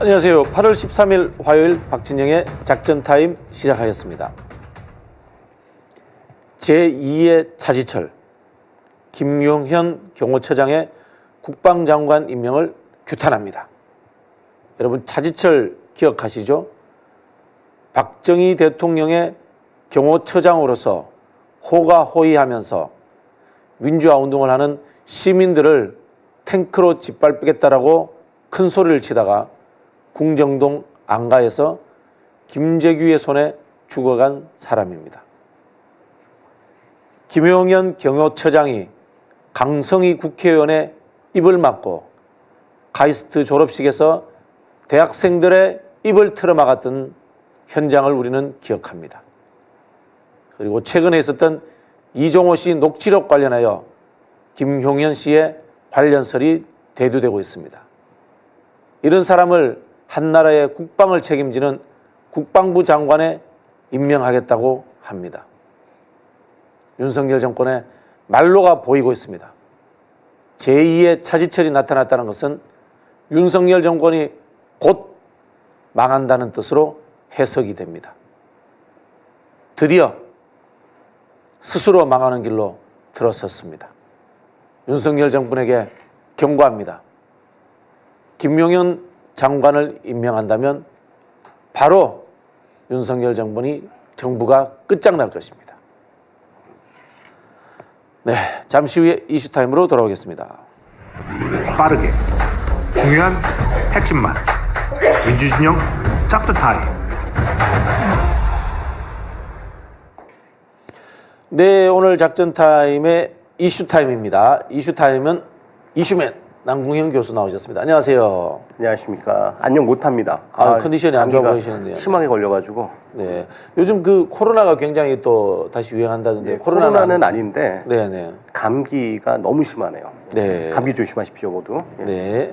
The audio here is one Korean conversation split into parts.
안녕하세요. 8월 13일 화요일 박진영의 작전타임 시작하겠습니다. 제2의 차지철 김용현 경호처장의 국방장관 임명을 규탄합니다. 여러분 차지철 기억하시죠? 박정희 대통령의 경호처장으로서 호가호위하면서 민주화 운동을 하는 시민들을 탱크로 짓밟겠다라고 큰 소리를 치다가 궁정동 안가에서 김재규의 손에 죽어간 사람입니다. 김용현 경호처장이 강성희 국회의원의 입을 막고 카이스트 졸업식에서 대학생들의 입을 틀어막았던 현장을 우리는 기억합니다. 그리고 최근에 있었던 이종호 씨 녹취록 관련하여 김용현 씨의 관련설이 대두되고 있습니다. 이런 사람을 한나라의 국방을 책임지는 국방부 장관에 임명하겠다고 합니다. 윤석열 정권의 말로가 보이고 있습니다. 제2의 차지철이 나타났다는 것은 윤석열 정권이 곧 망한다는 뜻으로 해석이 됩니다. 드디어 스스로 망하는 길로 들어섰습니다. 윤석열 정권에게 경고합니다. 김용현 장관을 임명한다면 바로 윤석열 정부가 끝장날 것입니다. 네, 잠시 후에 이슈타임으로 돌아오겠습니다. 빠르게 중요한 핵심만 민주진영 작전타임. 네, 오늘 작전타임의 이슈타임입니다. 이슈타임은 이슈맨 남궁현 교수 나오셨습니다. 안녕하세요. 안녕하십니까. 안녕 못합니다. 컨디션이 안 좋아 보이시는데요. 심하게 걸려가지고. 네, 요즘 그 코로나가 굉장히 또 다시 유행한다던데. 네, 코로나는 아닌데 네네. 감기가 너무 심하네요. 네. 감기 조심하십시오 모두. 네.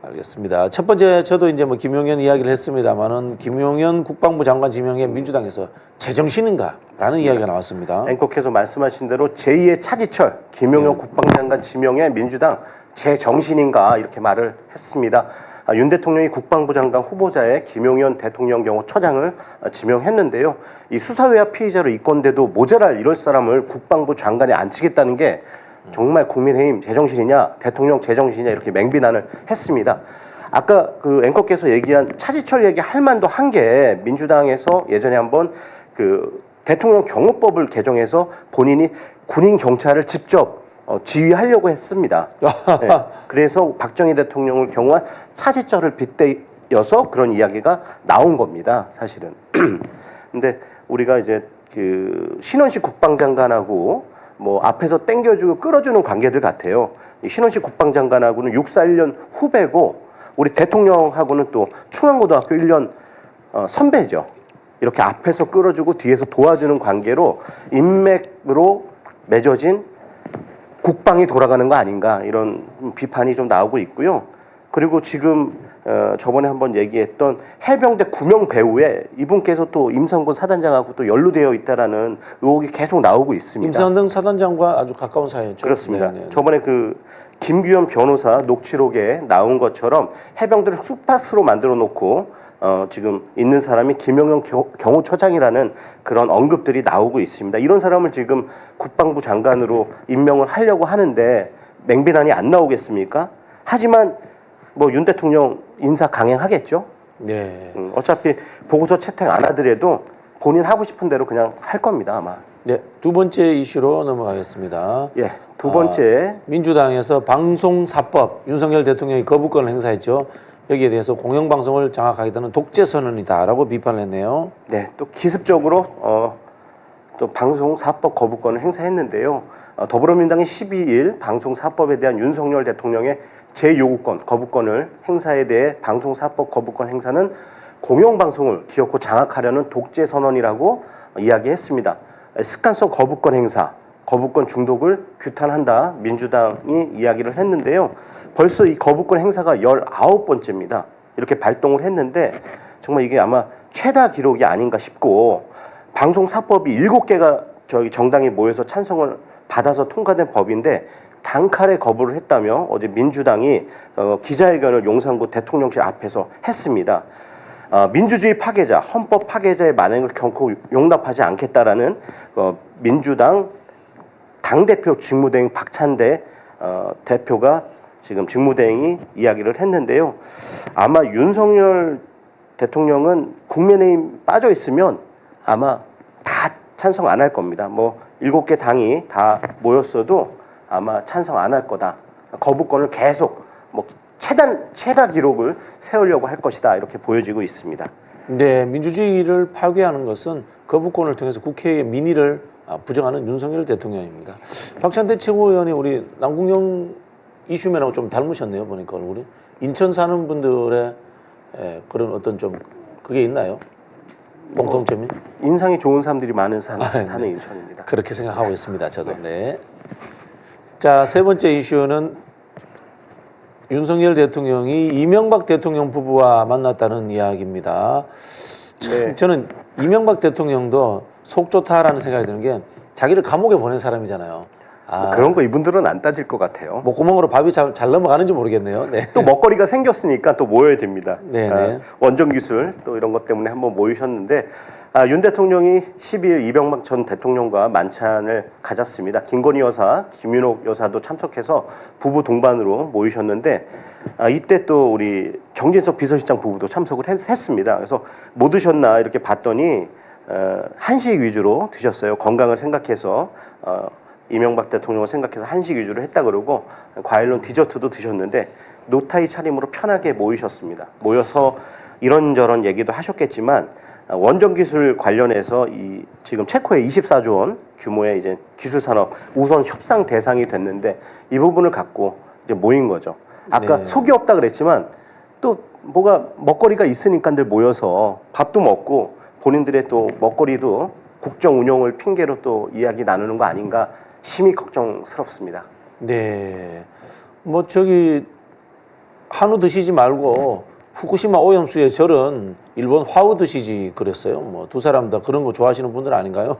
알겠습니다. 첫 번째 저도 이제 뭐 김용현 이야기를 했습니다만은 김용현 국방부 장관 지명에 민주당에서 제정신인가라는 맞습니다. 이야기가 나왔습니다. 앵커께서 말씀하신 대로 제2의 차지철 김용현 국방장관 지명에 민주당 제정신인가 이렇게 말을 했습니다. 윤 대통령이 국방부 장관 후보자에 김용현 대통령 경호처장을 지명했는데요. 이 수사외압 피의자로 입건돼도 모자랄 이럴 사람을 국방부 장관에 앉히겠다는 게 정말 국민의힘 제정신이냐 대통령 제정신이냐 이렇게 맹비난을 했습니다. 아까 그 앵커께서 얘기한 차지철 얘기 할 만도 한 게 민주당에서 예전에 한번 그 대통령 경호법을 개정해서 본인이 군인 경찰을 직접 지휘하려고 했습니다. 네. 그래서 박정희 대통령을 경호한 차지철을 빗대어서 그런 이야기가 나온 겁니다. 사실은. 근데 우리가 이제 그 신원식 국방장관하고 뭐 앞에서 땡겨주고 끌어주는 관계들 같아요. 신원식 국방장관하고는 641년 후배고 우리 대통령하고는 또 충안고등학교 1년 선배죠. 이렇게 앞에서 끌어주고 뒤에서 도와주는 관계로 인맥으로 맺어진 국방이 돌아가는 거 아닌가 이런 비판이 좀 나오고 있고요. 그리고 지금 저번에 한번 얘기했던 해병대 구명 배우에 이분께서 또 임성근 사단장하고 또 연루되어 있다라는 의혹이 계속 나오고 있습니다. 임성근 사단장과 아주 가까운 사이였죠. 그렇습니다. 네. 저번에 그 김규현 변호사 녹취록에 나온 것처럼 해병대를 쑥파스로 만들어 놓고 지금 있는 사람이 김용현 경호처장이라는 그런 언급들이 나오고 있습니다. 이런 사람을 지금 국방부 장관으로 임명을 하려고 하는데 맹비난이 안 나오겠습니까? 하지만 뭐 윤 대통령 인사 강행하겠죠. 네. 어차피 보고서 채택 안 하더라도 본인 하고 싶은 대로 그냥 할 겁니다 아마. 네, 두 번째 이슈로 넘어가겠습니다. 예, 두 번째 민주당에서 방송사법 윤석열 대통령이 거부권을 행사했죠. 여기에 대해서 공영방송을 장악하겠다는 독재 선언이다라고 비판을 했네요. 네, 또 기습적으로 또 방송사법 거부권을 행사했는데요. 더불어민주당이 12일 방송사법에 대한 윤석열 대통령의 제요구권, 거부권을 행사에 대해 방송사법 거부권 행사는 공영방송을 기어코 장악하려는 독재 선언이라고 이야기했습니다. 습관성 거부권 행사, 거부권 중독을 규탄한다 민주당이 이야기를 했는데요. 벌써 이 거부권 행사가 19번째입니다. 이렇게 발동을 했는데 정말 이게 아마 최다 기록이 아닌가 싶고 방송사법이 7개가 저희 정당이 모여서 찬성을 받아서 통과된 법인데 단칼에 거부를 했다며 어제 민주당이 기자회견을 용산구 대통령실 앞에서 했습니다. 민주주의 파괴자, 헌법 파괴자의 만행을 결코 용납하지 않겠다라는 민주당 당대표 직무대행 박찬대 대표가 지금 직무대행이 이야기를 했는데요. 아마 윤석열 대통령은 국민의힘 빠져 있으면 아마 다 찬성 안 할 겁니다. 뭐 7개 당이 다 모였어도 아마 찬성 안 할 거다. 거부권을 계속 뭐 최다 기록을 세우려고 할 것이다. 이렇게 보여지고 있습니다. 네, 민주주의를 파괴하는 것은 거부권을 통해서 국회의 민의를 부정하는 윤석열 대통령입니다. 박찬대 최고위원이 우리 남궁영 이슈맨하고 좀 닮으셨네요. 보니까 우리 인천 사는 분들의 그런 어떤 좀 그게 있나요? 공통점이? 인상이 좋은 사람들이 많은 사는 네. 인천입니다. 그렇게 생각하고 있습니다. 저도. 네. 자, 세 번째 이슈는 윤석열 대통령이 이명박 대통령 부부와 만났다는 이야기입니다. 참, 네. 저는 이명박 대통령도 속 좋다라는 생각이 드는 게 자기를 감옥에 보낸 사람이잖아요. 그런 거 이분들은 안 따질 것 같아요. 목구멍으로 밥이 잘 넘어가는지 모르겠네요. 네. 또 먹거리가 생겼으니까 또 모여야 됩니다. 네네. 원전 기술 또 이런 것 때문에 한번 모이셨는데 윤 대통령이 12일 이명박 전 대통령과 만찬을 가졌습니다. 김건희 여사, 김윤옥 여사도 참석해서 부부 동반으로 모이셨는데 이때 또 우리 정진석 비서실장 부부도 참석을 했습니다. 그래서 뭐 드셨나 이렇게 봤더니 한식 위주로 드셨어요. 건강을 생각해서 이명박 대통령을 생각해서 한식 위주로 했다 그러고 과일론 디저트도 드셨는데 노타이 차림으로 편하게 모이셨습니다. 모여서 이런저런 얘기도 하셨겠지만 원전 기술 관련해서 지금 체코의 24조 원 규모의 이제 기술 산업 우선 협상 대상이 됐는데 이 부분을 갖고 이제 모인 거죠. 아까 네. 속이 없다 그랬지만 또 뭐가 먹거리가 있으니까들 모여서 밥도 먹고 본인들의 또 먹거리도 국정 운영을 핑계로 또 이야기 나누는 거 아닌가 심히 걱정스럽습니다. 네. 뭐 저기 한우 드시지 말고 후쿠시마 오염수의 절은 일본 화우 드시지 그랬어요. 뭐 두 사람 다 그런 거 좋아하시는 분들 아닌가요?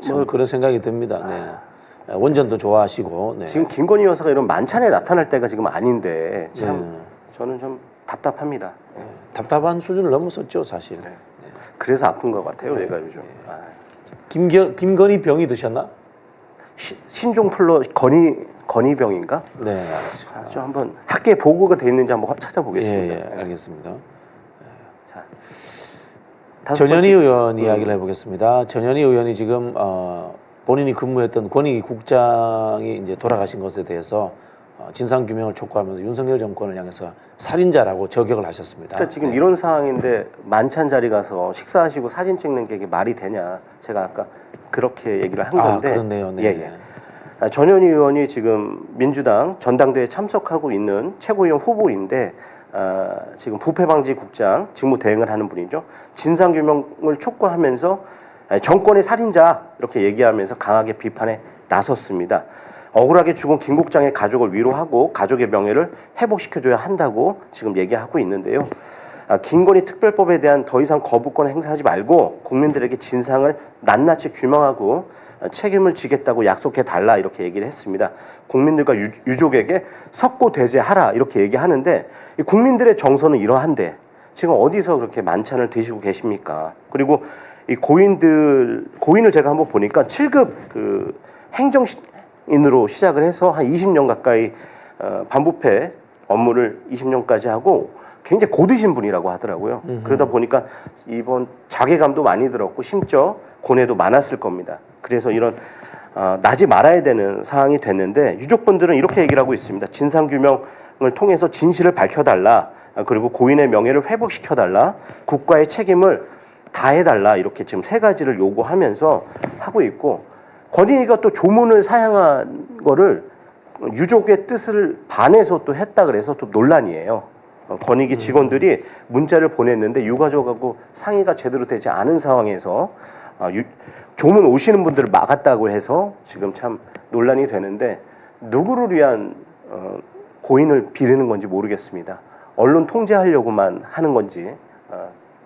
참 그런 생각이 듭니다. 네. 원전도 좋아하시고. 네. 지금 김건희 여사가 이런 만찬에 나타날 때가 지금 아닌데 참 네. 저는 좀 답답합니다. 답답한 수준을 넘었었죠, 사실. 네. 그래서 아픈 것 같아요, 얘가 요즘. 김건희 병이 드셨나? 신종플루 건희병인가? 네. 좀 한번 학계 보고가 돼 있는지 한번 찾아보겠습니다. 예, 알겠습니다. 다섯 전현희 번째. 의원 이야기를 해보겠습니다. 전현희 의원이 지금 본인이 근무했던 권익국장이 이제 돌아가신 것에 대해서 진상 규명을 촉구하면서 윤석열 정권을 향해서 살인자라고 저격을 하셨습니다. 그러니까 지금 네. 이런 상황인데 만찬 자리 가서 식사하시고 사진 찍는 게 이게 말이 되냐? 제가 아까 그렇게 얘기를 한 건데. 그렇네요. 네. 예. 전현희 의원이 지금 민주당 전당대회에 참석하고 있는 최고위원 후보인데 지금 부패방지국장 직무 대행을 하는 분이죠. 진상규명을 촉구하면서 정권의 살인자 이렇게 얘기하면서 강하게 비판에 나섰습니다. 억울하게 죽은 김 국장의 가족을 위로하고 가족의 명예를 회복시켜줘야 한다고 지금 얘기하고 있는데요. 김건희 특별법에 대한 더 이상 거부권 행사하지 말고 국민들에게 진상을 낱낱이 규명하고 책임을 지겠다고 약속해달라 이렇게 얘기를 했습니다. 국민들과 유족에게 석고대죄하라 이렇게 얘기하는데 이 국민들의 정서는 이러한데 지금 어디서 그렇게 만찬을 드시고 계십니까? 그리고 이 고인을 제가 한번 보니까 7급 그 행정인으로 시작을 해서 한 20년 가까이 반부패 업무를 20년까지 하고 굉장히 고드신 분이라고 하더라고요. 그러다 보니까 이번 자괴감도 많이 들었고 심적 고뇌도 많았을 겁니다. 그래서 이런 나지 말아야 되는 상황이 됐는데 유족분들은 이렇게 얘기를 하고 있습니다. 진상규명을 통해서 진실을 밝혀달라. 그리고 고인의 명예를 회복시켜달라. 국가의 책임을 다해달라. 이렇게 지금 세 가지를 요구하면서 하고 있고 권익위가 또 조문을 사양한 거를 유족의 뜻을 반해서 또 했다 그래서 또 논란이에요. 권익위 직원들이 문자를 보냈는데 유가족하고 상의가 제대로 되지 않은 상황에서 조문 오시는 분들을 막았다고 해서 지금 참 논란이 되는데 누구를 위한 고인을 비리는 건지 모르겠습니다. 언론 통제하려고만 하는 건지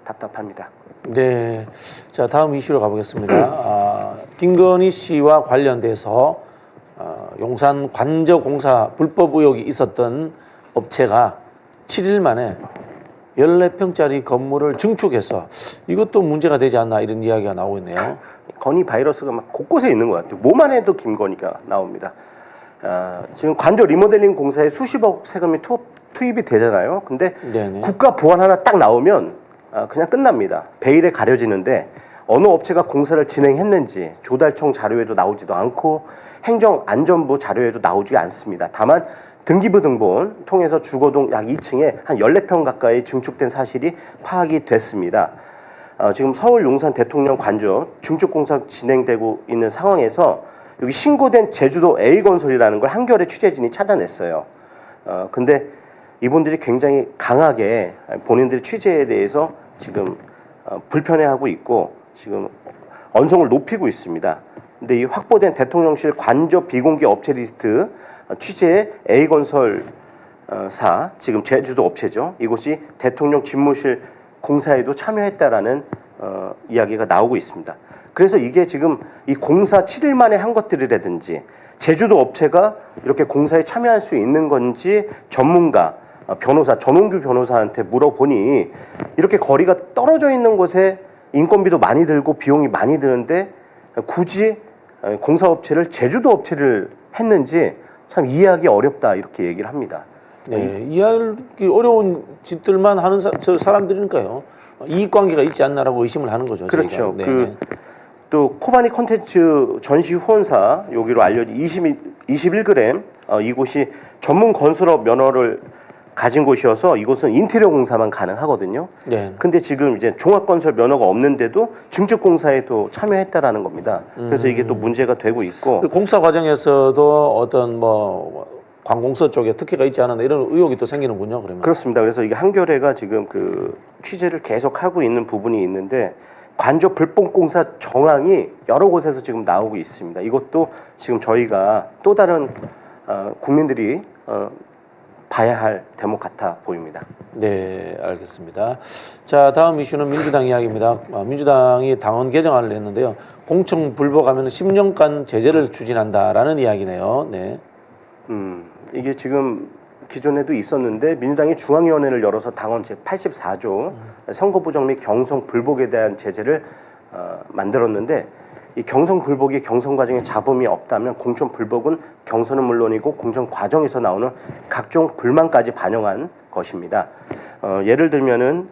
답답합니다. 네. 자, 다음 이슈로 가보겠습니다. 김건희 씨와 관련돼서 용산 관저공사 불법 의혹이 있었던 업체가 7일 만에 14평짜리 건물을 증축해서 이것도 문제가 되지 않나 이런 이야기가 나오고 있네요. 건이 바이러스가 막 곳곳에 있는 것 같아요. 뭐만 해도 김건희가 나옵니다. 지금 관저 리모델링 공사에 수십억 세금이 투입이 되잖아요. 근데 네네. 국가 보안 하나 딱 나오면 그냥 끝납니다. 베일에 가려지는데 어느 업체가 공사를 진행했는지 조달청 자료에도 나오지도 않고 행정안전부 자료에도 나오지 않습니다. 다만 등기부 등본 통해서 주거동 약 2층에 한 14평 가까이 증축된 사실이 파악이 됐습니다. 지금 서울 용산 대통령 관저 증축 공사 진행되고 있는 상황에서 여기 신고된 제주도 A건설이라는 걸 한겨레 취재진이 찾아냈어요. 근데 이분들이 굉장히 강하게 본인들의 취재에 대해서 지금 불편해하고 있고 지금 언성을 높이고 있습니다. 근데 이 확보된 대통령실 관저 비공개 업체 리스트 취재에 A건설사 지금 제주도 업체죠. 이곳이 대통령 집무실 공사에도 참여했다라는 이야기가 나오고 있습니다. 그래서 이게 지금 이 공사 7일 만에 한 것들이라든지 제주도 업체가 이렇게 공사에 참여할 수 있는 건지 전문가, 변호사, 전홍규 변호사한테 물어보니 이렇게 거리가 떨어져 있는 곳에 인건비도 많이 들고 비용이 많이 드는데 굳이 공사업체를 제주도 업체를 했는지 참 이해하기 어렵다 이렇게 얘기를 합니다. 네, 이해하기 어려운 짓들만 하는 사람들이니까요. 이익관계가 있지 않나라고 의심을 하는 거죠. 그렇죠. 저희가. 또 코바니 콘텐츠 전시 후원사 여기로 알려진 21g 이곳이 전문 건설업 면허를 가진 곳이어서 이곳은 인테리어 공사만 가능하거든요. 네. 근데 지금 이제 종합건설 면허가 없는데도 증축공사에도 참여했다라는 겁니다. 그래서 이게 또 문제가 되고 있고 그 공사 과정에서도 어떤 관공서 쪽에 특혜가 있지 않았나 이런 의혹이 또 생기는군요. 그러면. 그렇습니다. 그래서 이게 한겨레가 지금 그 취재를 계속 하고 있는 부분이 있는데 관저 불법공사 정황이 여러 곳에서 지금 나오고 있습니다. 이것도 지금 저희가 또 다른 국민들이 봐야 할 대목 같아 보입니다. 네, 알겠습니다. 자, 다음 이슈는 민주당 이야기입니다. 민주당이 당원 개정안을 냈는데요. 공청 불복하면 10년간 제재를 추진한다라는 이야기네요. 네. 이게 지금 기존에도 있었는데 민주당이 중앙위원회를 열어서 당원 제84조 선거 부정 및 경선 불복에 대한 제재를 만들었는데 이 경선 불복이 경선 과정에 잡음이 없다면 공천 불복은 경선은 물론이고 공천 과정에서 나오는 각종 불만까지 반영한 것입니다. 예를 들면은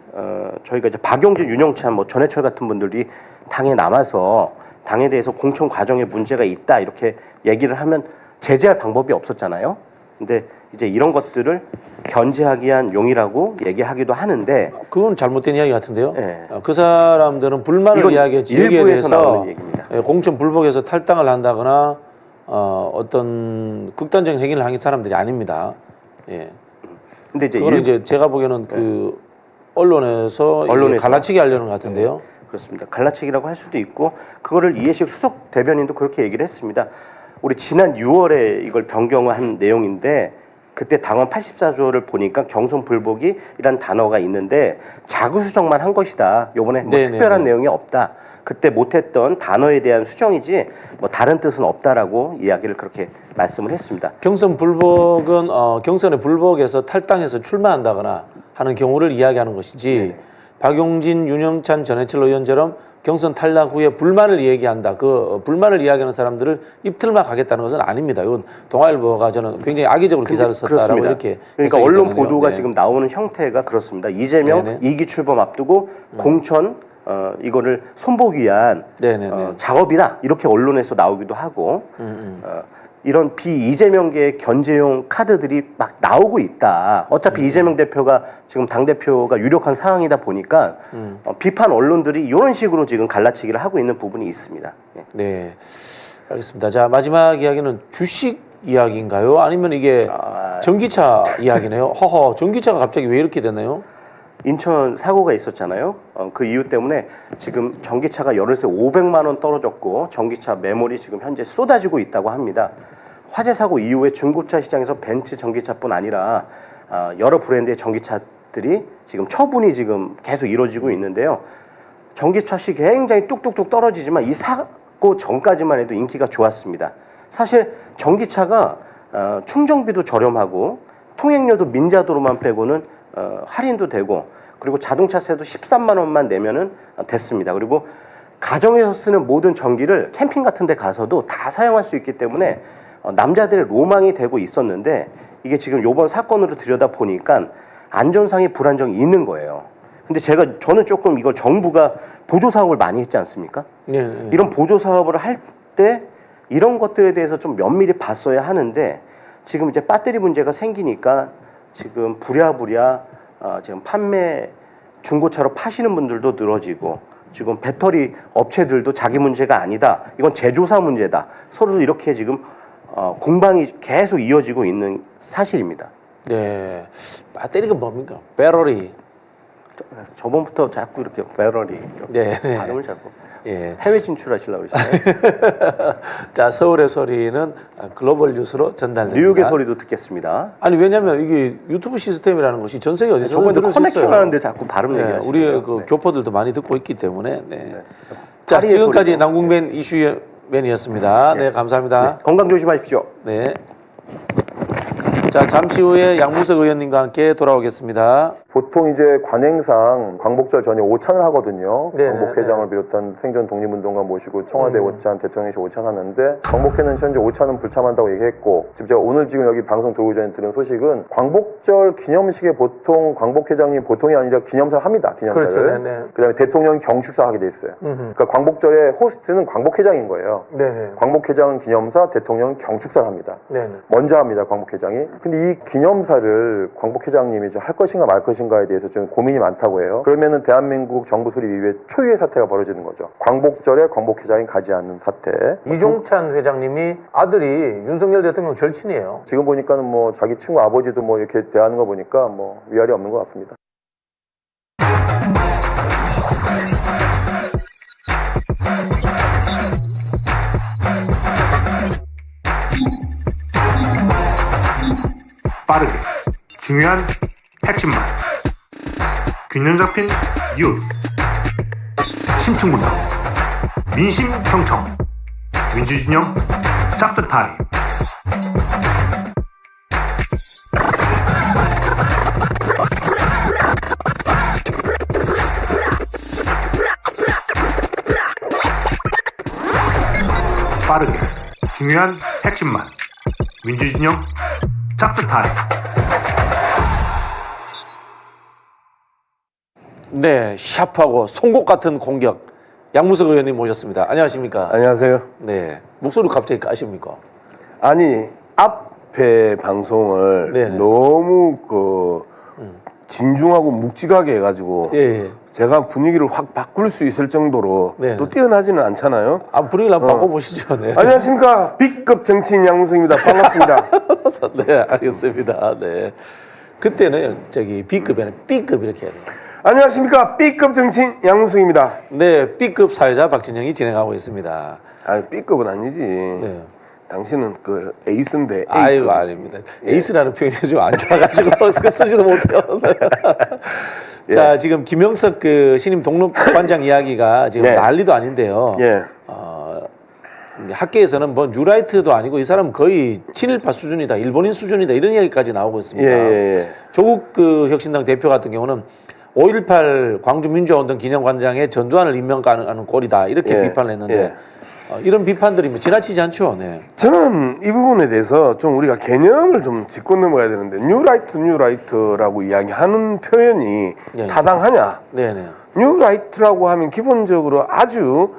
저희가 이제 박용진, 윤영찬, 전해철 같은 분들이 당에 남아서 당에 대해서 공천 과정에 문제가 있다 이렇게 얘기를 하면 제재할 방법이 없었잖아요. 근데 이제 이런 것들을 견제하기 위한 용이라고 얘기하기도 하는데 그건 잘못된 이야기 같은데요. 네. 그 사람들은 불만을 이야기했지 여기에 일부에서 대해서 나오는 얘기입니다. 공천 불복에서 탈당을 한다거나 어떤 극단적인 행위를 한 사람들이 아닙니다. 예. 근데 이제 그거는 이제 제가 보기에는 그 언론에서 갈라치기 하려는 것 같은데요. 그렇습니다. 갈라치기라고 할 수도 있고 그거를 이해식 수석 대변인도 그렇게 얘기를 했습니다. 우리 지난 6월에 이걸 변경한 내용인데 그때 당원 84조를 보니까 경선 불복이라는 단어가 있는데 자구 수정만 한 것이다. 요번에 특별한 내용이 없다. 그때 못했던 단어에 대한 수정이지 다른 뜻은 없다라고 이야기를 그렇게 말씀을 했습니다. 경선 불복은 경선의 불복에서 탈당해서 출마한다거나 하는 경우를 이야기하는 것이지 박용진, 윤영찬, 전해철 의원처럼 경선 탈락 후에 불만을 얘기한다. 그 불만을 이야기하는 사람들을 입틀막 하겠다는 것은 아닙니다. 이건 동아일보가 저는 굉장히 악의적으로 기사를 썼다라고 그렇습니다. 이렇게 그러니까 언론 보도가 지금 나오는 형태가 그렇습니다. 이재명 2기 출범 앞두고 공천 이거를 손보기 위한 작업이다. 이렇게 언론에서 나오기도 하고 이런 비이재명계의 견제용 카드들이 막 나오고 있다. 어차피 이재명 대표가 지금 당대표가 유력한 상황이다 보니까 비판 언론들이 이런 식으로 지금 갈라치기를 하고 있는 부분이 있습니다. 네, 알겠습니다. 자, 마지막 이야기는 주식 이야기인가요? 아니면 이게 전기차 이야기네요. 허허, 전기차가 갑자기 왜 이렇게 됐나요? 인천 사고가 있었잖아요. 그 이유 때문에 지금 전기차가 열흘새 500만 원 떨어졌고 전기차 매물이 지금 현재 쏟아지고 있다고 합니다. 화재 사고 이후에 중고차 시장에서 벤츠 전기차뿐 아니라 여러 브랜드의 전기차들이 지금 처분이 지금 계속 이루어지고 있는데요. 전기차시 굉장히 뚝뚝뚝 떨어지지만 이 사고 전까지만 해도 인기가 좋았습니다. 사실 전기차가 충전비도 저렴하고 통행료도 민자도로만 빼고는 할인도 되고 그리고 자동차세도 13만 원만 내면은 됐습니다. 그리고 가정에서 쓰는 모든 전기를 캠핑 같은 데 가서도 다 사용할 수 있기 때문에 남자들의 로망이 되고 있었는데 이게 지금 요번 사건으로 들여다 보니까 안전상의 불안정이 있는 거예요. 근데 저는 조금 이걸 정부가 보조 사업을 많이 했지 않습니까? 네. 이런 보조 사업을 할 때 이런 것들에 대해서 좀 면밀히 봤어야 하는데 지금 이제 배터리 문제가 생기니까 지금 부랴부랴 지금 판매 중고차로 파시는 분들도 늘어지고 지금 배터리 업체들도 자기 문제가 아니다. 이건 제조사 문제다. 서로 이렇게 지금 공방이 계속 이어지고 있는 사실입니다. 네. 배터리가 뭡니까? 배터리. 저번부터 자꾸 이렇게 배터리 네. 발음을 자꾸 예. 해외 진출하시려고 그러시나요? 자, 서울의 소리는 글로벌 뉴스로 전달됩니다. 뉴욕의 소리도 듣겠습니다. 아니 왜냐하면 이게 유튜브 시스템이라는 것이 전 세계 어디서든 저번에 들을 수 있어요. 커넥션 하는데 자꾸 발음 네, 얘기하시네요. 우리 그 네. 교포들도 많이 듣고 있기 때문에. 네. 네. 자, 파리의 지금까지 소리도. 남궁맨 이슈맨이었습니다. 네, 감사합니다. 건강 조심하십시오. 네. 자, 잠시 후에 양문석 의원님과 함께 돌아오겠습니다. 보통 이제 관행상 광복절 전에 오찬을 하거든요. 네, 광복회장을 비롯한 생전 독립운동가 모시고 청와대 오찬, 대통령실 오찬 하는데 광복회는 현재 오찬은 불참한다고 얘기했고 지금 제가 오늘 지금 여기 방송 들어오기 전에 들은 소식은 광복절 기념식에 보통 광복회장님 보통이 아니라 기념사를 합니다. 기념사를. 그렇죠, 네네. 그다음에 대통령 경축사 하게 돼 있어요. 그러니까 광복절의 호스트는 광복회장인 거예요. 네네. 광복회장은 기념사, 대통령 경축사를 합니다. 네네. 먼저 합니다, 광복회장이. 근데 이 기념사를 광복회장님이 할 것인가 말 것인가에 대해서 좀 고민이 많다고 해요. 그러면은 대한민국 정부 수립 이후에 초유의 사태가 벌어지는 거죠. 광복절에 광복회장이 가지 않는 사태. 이종찬 회장님이 아들이 윤석열 대통령 절친이에요. 지금 보니까는 뭐 자기 친구 아버지도 뭐 이렇게 대하는 거 보니까 뭐 위안이 없는 것 같습니다. 빠르게 중요한 핵심만 균형 잡힌 뉴스 심층 분석 민심 경청 민주진영 짭짤타임 빠르게 중요한 핵심만 민주진영 짭짤타임 네, 샤프하고 송곳 같은 공격. 양무석 의원님 모셨습니다. 안녕하십니까? 안녕하세요. 네. 목소리 갑자기 까십니까? 아니 앞에 방송을 네네. 너무 진중하고 묵직하게 해가지고 예, 예. 제가 분위기를 확 바꿀 수 있을 정도로 네네. 또 뛰어나지는 않잖아요. 아, 분위기를 한번 바꿔보시죠. 네. 안녕하십니까 B급 정치인 양무승입니다. 반갑습니다. 네, 알겠습니다. 네. 그때는 저기 B급에는 B급 이렇게 해야 돼요. 안녕하십니까 B급 정치인 양무승입니다. 네, B급 사회자 박진영이 진행하고 있습니다. 아 B급은 아니지. 네. 당신은 그 에이스인데 아이고, A급이지. 아닙니다. 에이스라는 표현이 좀 안 좋아가지고 쓰지도 못해요. 자, 지금 김영석 그 신임 독립관장 이야기가 지금 네. 난리도 아닌데요. 예. 학계에서는 뭐 뉴라이트도 아니고 이 사람은 거의 친일파 수준이다, 일본인 수준이다 이런 이야기까지 나오고 있습니다. 예. 조국 그 혁신당 대표 같은 경우는 5.18 광주민주화운동 기념관장에 전두환을 임명하는 꼴이다 이렇게 예. 비판을 했는데 예. 이런 비판들이 뭐 지나치지 않죠. 네. 저는 이 부분에 대해서 좀 우리가 개념을 좀 짚고 넘어가야 되는데 뉴라이트라고 이야기하는 표현이 예. 타당하냐? 네네. 뉴라이트라고 하면 기본적으로 아주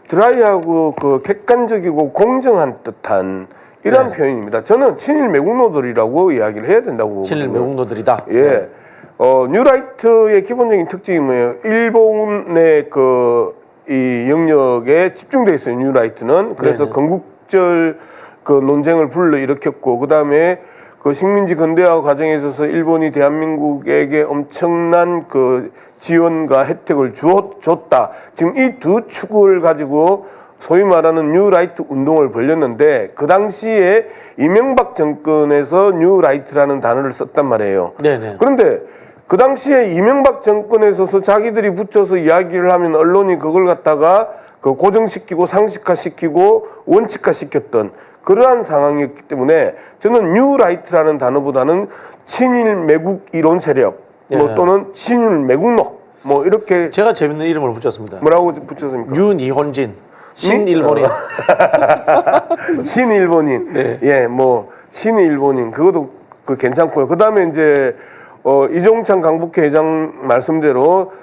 드라이하고 그 객관적이고 공정한 듯한 이런 네. 표현입니다. 저는 친일 매국노들이라고 이야기를 해야 된다고 보거든요. 친일 매국노들이다. 예. 네. 뉴라이트의 기본적인 특징이 뭐예요? 일본의 이 영역에 집중돼 있어요. 뉴라이트는. 그래서 네네. 건국절 그 논쟁을 불러일으켰고 그다음에 그 식민지 근대화 과정에 있어서 일본이 대한민국에게 엄청난 그 지원과 혜택을 줬다. 지금 이 두 축을 가지고 소위 말하는 뉴라이트 운동을 벌였는데 그 당시에 이명박 정권에서 뉴라이트라는 단어를 썼단 말이에요. 네네. 그런데 그 당시에 이명박 정권에 있어서 자기들이 붙여서 이야기를 하면 언론이 그걸 갖다가 그 고정시키고 상식화시키고 원칙화시켰던 그러한 상황이었기 때문에 저는 뉴라이트라는 단어보다는 친일 매국 이론 세력 뭐 예. 또는 친일 매국노 뭐 이렇게 제가 재밌는 이름을 붙였습니다. 뭐라고 붙였습니까? 윤이혼진, 신일본인. 신일본인. 네. 예, 뭐 신일본인 그것도 그 괜찮고요. 그다음에 이제 이종찬 강북회 회장 말씀대로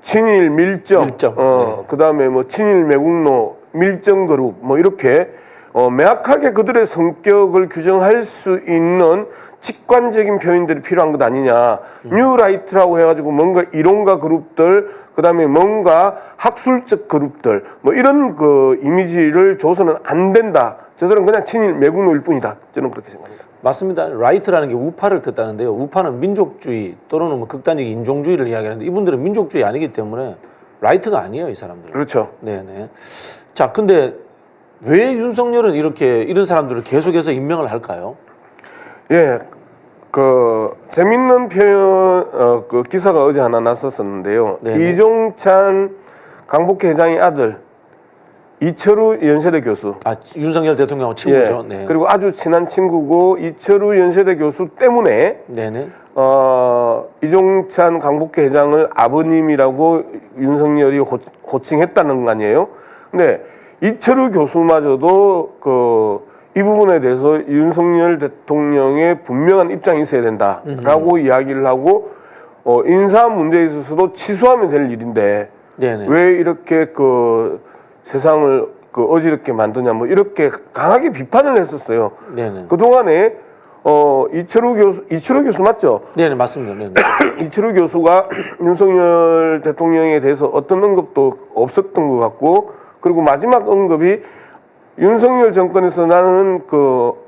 친일 밀정, 밀정. 그다음에 뭐 친일 매국노 밀정 그룹 뭐 이렇게 명확하게 그들의 성격을 규정할 수 있는 직관적인 표현들이 필요한 것 아니냐. 뉴라이트라고 해가지고 뭔가 이론가 그룹들, 그다음에 뭔가 학술적 그룹들, 뭐 이런 그 이미지를 줘서는 안 된다. 저들은 그냥 친일 매국노일 뿐이다. 저는 그렇게 생각합니다. 맞습니다. 라이트라는 게 우파를 뜻하는데요. 우파는 민족주의 또는 뭐 극단적 인종주의를 이야기하는데 이분들은 민족주의 아니기 때문에 라이트가 아니에요, 이 사람들은. 그렇죠. 네네. 자, 근데 왜 윤석열은 이렇게 이런 사람들을 계속해서 임명을 할까요? 예, 그 재밌는 표현 그 기사가 어제 하나 났었었는데요. 네네. 이종찬 강북회 회장의 아들 이철우 연세대 교수. 아, 윤석열 대통령하고 친구죠. 예, 네. 그리고 아주 친한 친구고 이철우 연세대 교수 때문에 네네. 이종찬 강북회 회장을 아버님이라고 윤석열이 호칭했다는 거 아니에요? 근데 이철우 교수마저도 이 부분에 대해서 윤석열 대통령의 분명한 입장이 있어야 된다라고 이야기를 하고 인사 문제에 있어서도 취소하면 될 일인데 네네. 왜 이렇게 세상을 어지럽게 만드냐 뭐 이렇게 강하게 비판을 했었어요. 네네. 그 동안에 이철우 교수 맞죠? 네네, 맞습니다. 네네. 이철우 교수가 윤석열 대통령에 대해서 어떤 언급도 없었던 것 같고, 그리고 마지막 언급이 윤석열 정권에서 나는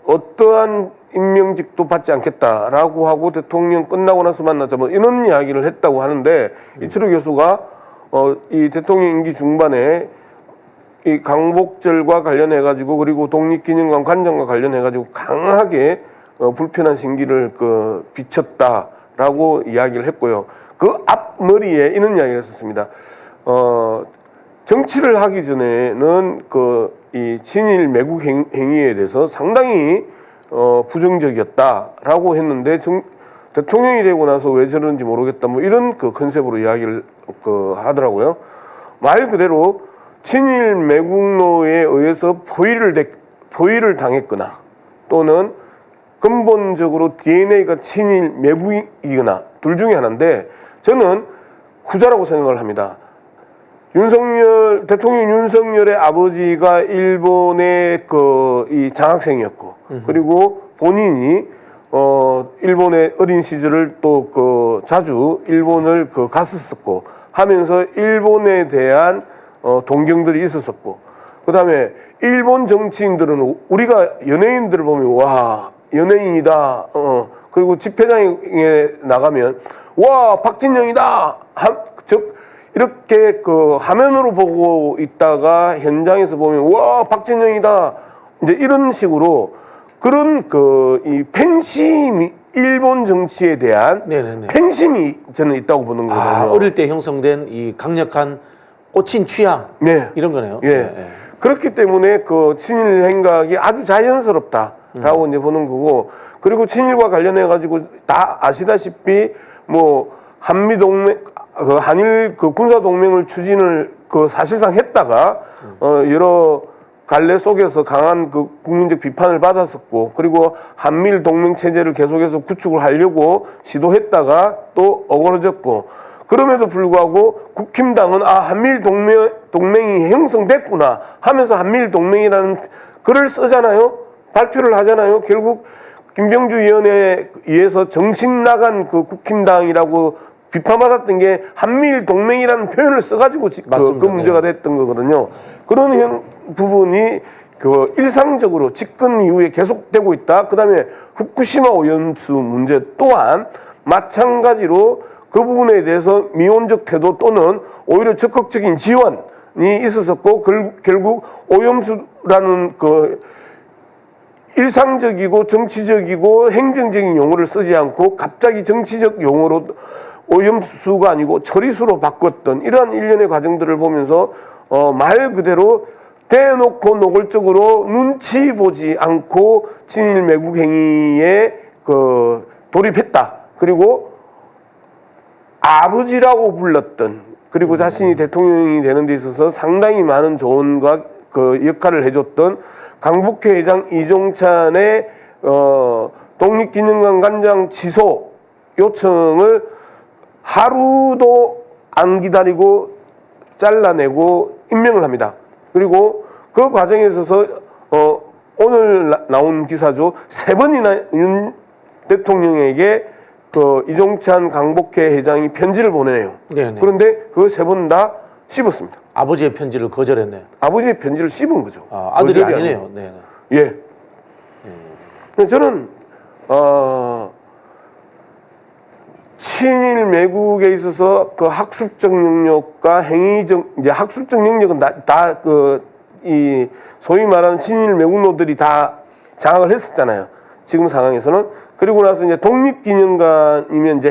어떠한 임명직도 받지 않겠다라고 하고 대통령 끝나고 나서 만나자 뭐 이런 이야기를 했다고 하는데 이철우 교수가 이 대통령 임기 중반에 이 강복절과 관련해 가지고 그리고 독립기념관 관장과 관련해 가지고 강하게 불편한 심기를 비쳤다라고 이야기를 했고요. 그 앞머리에 이런 이야기를 했었습니다. 정치를 하기 전에는 이 친일 매국 행위에 대해서 상당히 부정적이었다라고 했는데 대통령이 되고 나서 왜 저러는지 모르겠다 뭐 이런 컨셉으로 이야기를 하더라고요. 말 그대로 친일 매국노에 의해서 포위를 당했거나 또는 근본적으로 DNA가 친일 매국이거나 둘 중에 하나인데 저는 후자라고 생각을 합니다. 대통령 윤석열의 아버지가 일본의 이 장학생이었고 그리고 본인이 일본의 어린 시절을 또 자주 일본을 갔었었고 하면서 일본에 대한 동경들이 있었었고 그다음에 일본 정치인들은 우리가 연예인들을 보면 와 연예인이다 그리고 집회장에 나가면 와 박진영이다 이렇게 화면으로 보고 있다가 현장에서 보면 와 박진영이다 이제 이런 식으로 그런 이 팬심이 일본 정치에 대한 네네네. 팬심이 저는 있다고 보는 거거든요. 아, 어릴 때 형성된 이 강력한 꽂힌 취향 네. 이런 거네요. 예. 네. 그렇기 때문에 친일 행각이 아주 자연스럽다라고 이제 보는 거고 그리고 친일과 관련해 가지고 다 아시다시피 뭐 한미 동맹 한일 군사 동맹을 추진을 사실상 했다가 여러 갈래 속에서 강한 국민적 비판을 받았었고 그리고 한미일 동맹 체제를 계속해서 구축을 하려고 시도했다가 또 어그러졌고 그럼에도 불구하고 국힘당은 한미일 동맹이 형성됐구나 하면서 한미일 동맹이라는 글을 쓰잖아요. 발표를 하잖아요. 결국 김병주 위원회에 의해서 정신 나간 국힘당이라고 비판받았던 게 한미일 동맹이라는 표현을 써가지고 그 문제가 됐던 거거든요. 그런 부분이 일상적으로 집권 이후에 계속되고 있다. 그다음에 후쿠시마 오염수 문제 또한 마찬가지로 그 부분에 대해서 미온적 태도 또는 오히려 적극적인 지원이 있었었고 결국 오염수라는 일상적이고 정치적이고 행정적인 용어를 쓰지 않고 갑자기 정치적 용어로 오염수가 아니고 처리수로 바꿨던 이러한 일련의 과정들을 보면서 말 그대로 대놓고 노골적으로 눈치 보지 않고 친일 매국 행위에 돌입했다. 그리고 아버지라고 불렀던, 그리고 자신이 대통령이 되는 데 있어서 상당히 많은 조언과 역할을 해줬던 강북회 회장 이종찬의 독립기념관 관장 취소 요청을 하루도 안 기다리고 잘라내고 임명을 합니다. 그리고 그 과정에 있어서 오늘 나온 기사죠. 3번이나 윤 대통령에게 이종찬 강북회 회장이 편지를 보내요. 네네. 그런데 그 3번 다 씹었습니다. 아버지의 편지를 거절했네요. 아버지의 편지를 씹은 거죠. 아들이 거절이 아니네요. 네. 예. 근데 저는 친일 매국에 있어서 그 학술적 영역과 행위적, 이제 학술적 영역은 다 이 소위 말하는 친일 매국노들이 다 장악을 했었잖아요. 지금 상황에서는. 그리고 나서 이제 독립기념관이면 이제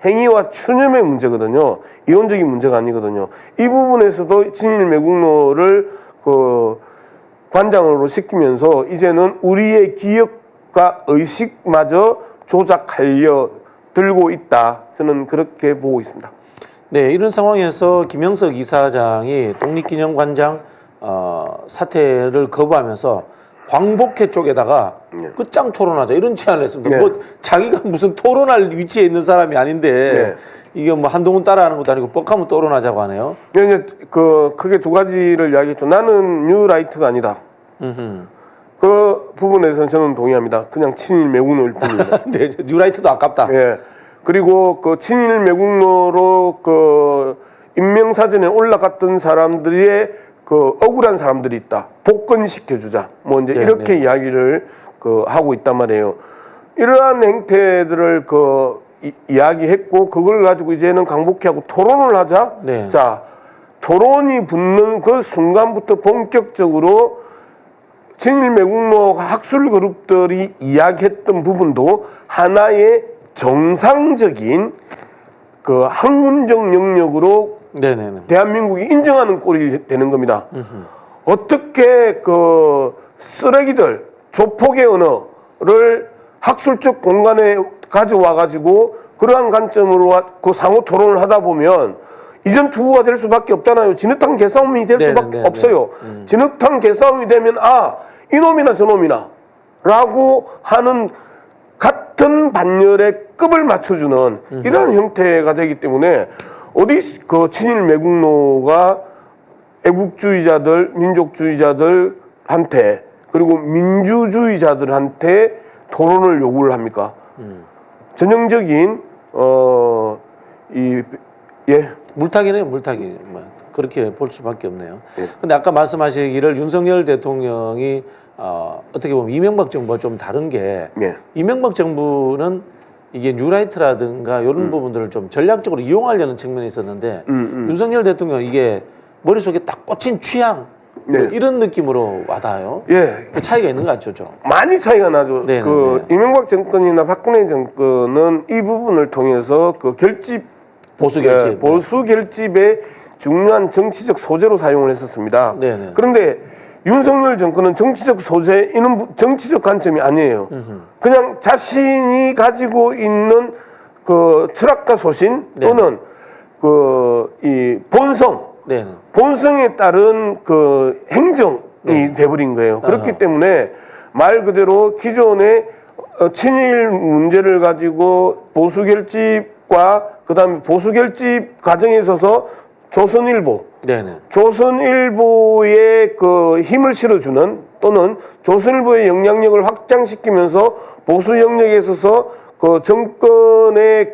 행위와 추념의 문제거든요. 이론적인 문제가 아니거든요. 이 부분에서도 친일 매국노를 관장으로 시키면서 이제는 우리의 기억과 의식마저 조작하려 들고 있다. 저는 그렇게 보고 있습니다. 네, 이런 상황에서 김영석 이사장이 독립기념관장 사퇴를 거부하면서 광복회 쪽에다가 끝장 토론하자 이런 제안을 했습니다. 네. 뭐 자기가 무슨 토론할 위치에 있는 사람이 아닌데 네. 이게 뭐 한동훈 따라하는 것도 아니고 뻑하면 토론하자고 하네요. 이제 크게 두 가지를 이야기했죠. 나는 뉴라이트가 아니다. 그 부분에서는 저는 동의합니다. 그냥 친일 매국노일 뿐입니다. 네, 뉴라이트도 아깝다. 예. 그리고 친일 매국노로 인명사전에 올라갔던 사람들의 억울한 사람들이 있다. 복권시켜주자. 뭐 이제 네, 이렇게 네. 이야기를 하고 있단 말이에요. 이러한 행태들을 이야기했고 그걸 가지고 이제는 강복회하고 토론을 하자. 네. 자, 토론이 붙는 그 순간부터 본격적으로 친일 매국노 학술 그룹들이 이야기했던 부분도 하나의 정상적인 학문적 영역으로 네네네. 대한민국이 인정하는 꼴이 되는 겁니다. 어떻게 쓰레기들, 조폭의 언어를 학술적 공간에 가져와 가지고 그러한 관점으로 상호 토론을 하다 보면 이전 투구가 될 수밖에 없잖아요. 진흙탕 개싸움이 될 수밖에 없어요. 진흙탕 개싸움이 되면 이놈이나 저놈이나 라고 하는 같은 반열에 급을 맞춰주는 이런 형태가 되기 때문에 어디 친일 매국노가 애국주의자들, 민족주의자들한테 그리고 민주주의자들한테 토론을 요구를 합니까? 전형적인 물타기네요, 물타기. 그렇게 볼 수밖에 없네요. 예. 근데 아까 말씀하시기를 윤석열 대통령이 어떻게 보면 이명박 정부와 좀 다른 게 예. 이명박 정부는 이게 뉴라이트라든가 이런 부분들을 좀 전략적으로 이용하려는 측면이 있었는데 윤석열 대통령은 이게 머릿속에 딱 꽂힌 취향 뭐 네. 이런 느낌으로 와닿아요. 예. 그 차이가 있는 것 같죠, 좀. 많이 차이가 나죠. 네, 이명박 정권이나 박근혜 정권은 이 부분을 통해서 보수 결집. 보수 결집의 중요한 정치적 소재로 사용을 했었습니다. 네네. 그런데 윤석열 정권은 정치적 소재이는 정치적 관점이 아니에요. 그냥 자신이 가지고 있는 철학과 소신 또는 이 본성, 네네. 본성에 따른 행정이 돼버린 거예요. 그렇기 때문에 말 그대로 기존의 친일 문제를 가지고 보수 결집과 그다음에 보수 결집 과정에 있어서 조선일보, 네네. 조선일보에 힘을 실어주는 또는 조선일보의 영향력을 확장시키면서 보수 영역에 있어서 정권의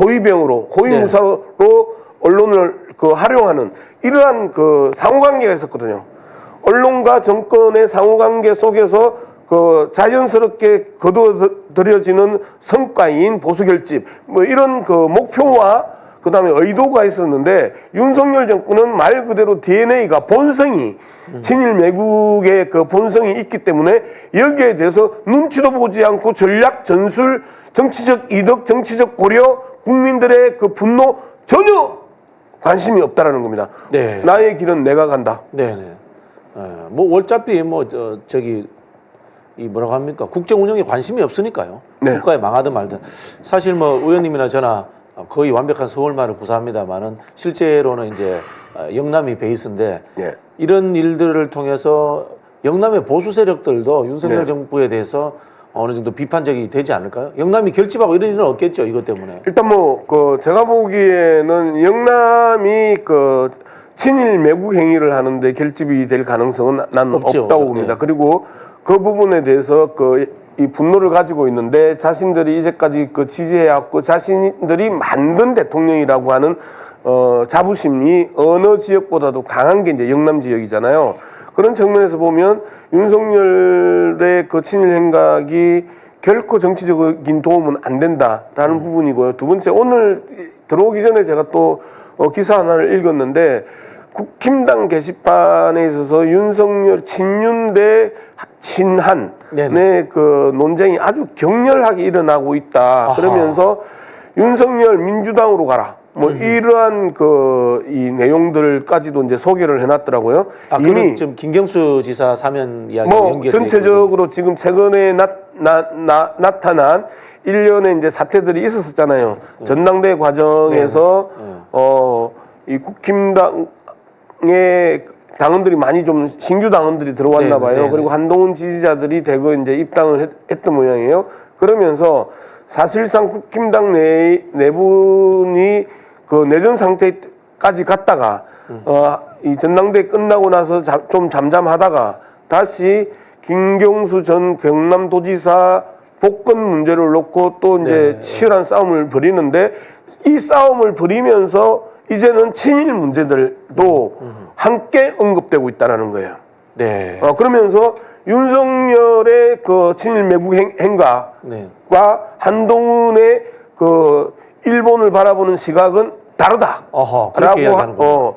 호위병으로 호위무사로 언론을 활용하는 이러한 상호관계가 있었거든요. 언론과 정권의 상호관계 속에서 자연스럽게 거두어들여지는 성과인 보수결집 뭐 이런 목표와 그다음에 의도가 있었는데 윤석열 정권은 말 그대로 DNA가 본성이 친일 매국의 본성이 있기 때문에 여기에 대해서 눈치도 보지 않고 전략 전술 정치적 이득 정치적 고려 국민들의 분노 전혀 관심이 없다라는 겁니다. 네. 나의 길은 내가 간다. 네네. 뭐 어차피 저기 이 뭐라고 합니까? 국정 운영에 관심이 없으니까요. 네. 국가에 망하든 말든. 사실 뭐 의원님이나 저나 거의 완벽한 서울말을 구사합니다만은 실제로는 이제 영남이 베이스인데 예. 이런 일들을 통해서 영남의 보수 세력들도 윤석열 네. 정부에 대해서 어느 정도 비판적이 되지 않을까요? 영남이 결집하고 이런 일은 없겠죠, 이것 때문에. 일단 뭐 제가 보기에는 영남이 친일 매국 행위를 하는데 결집이 될 가능성은 나는 없죠. 없다고 봅니다. 네. 그리고 그 부분에 대해서 이 분노를 가지고 있는데 자신들이 이제까지 지지해왔고 자신들이 만든 대통령이라고 하는 자부심이 어느 지역보다도 강한 게 이제 영남 지역이잖아요. 그런 측면에서 보면 윤석열의 친일 행각이 결코 정치적인 도움은 안 된다라는 부분이고요. 두 번째, 오늘 들어오기 전에 제가 또 기사 하나를 읽었는데 국힘당 게시판에 있어서 윤석열 친윤 대 친한의 네네. 논쟁이 아주 격렬하게 일어나고 있다. 아하. 그러면서 윤석열 민주당으로 가라. 이러한 이 내용들까지도 이제 소개를 해놨더라고요. 이미 지금 김경수 지사 사면 이야기 연결. 전체적으로 지금 최근에 나타난 일련의 이제 사태들이 있었잖아요. 전당대 과정에서 이 국힘당의 당원들이 많이 좀 신규 당원들이 들어왔나 봐요. 네네. 그리고 한동훈 지지자들이 대거 이제 입당을 했던 모양이에요. 그러면서 사실상 국힘당 내분이 내전 상태까지 갔다가 이 전당대 끝나고 나서 좀 잠잠하다가 다시 김경수 전 경남도지사 복권 문제를 놓고 또 이제 네. 치열한 싸움을 벌이는데 이 싸움을 벌이면서 이제는 친일 문제들도 함께 언급되고 있다는 거예요. 네. 그러면서 윤석열의 친일 매국 행각과 네. 한동훈의 일본을 바라보는 시각은 다르다. 그렇게 이야기하는군요.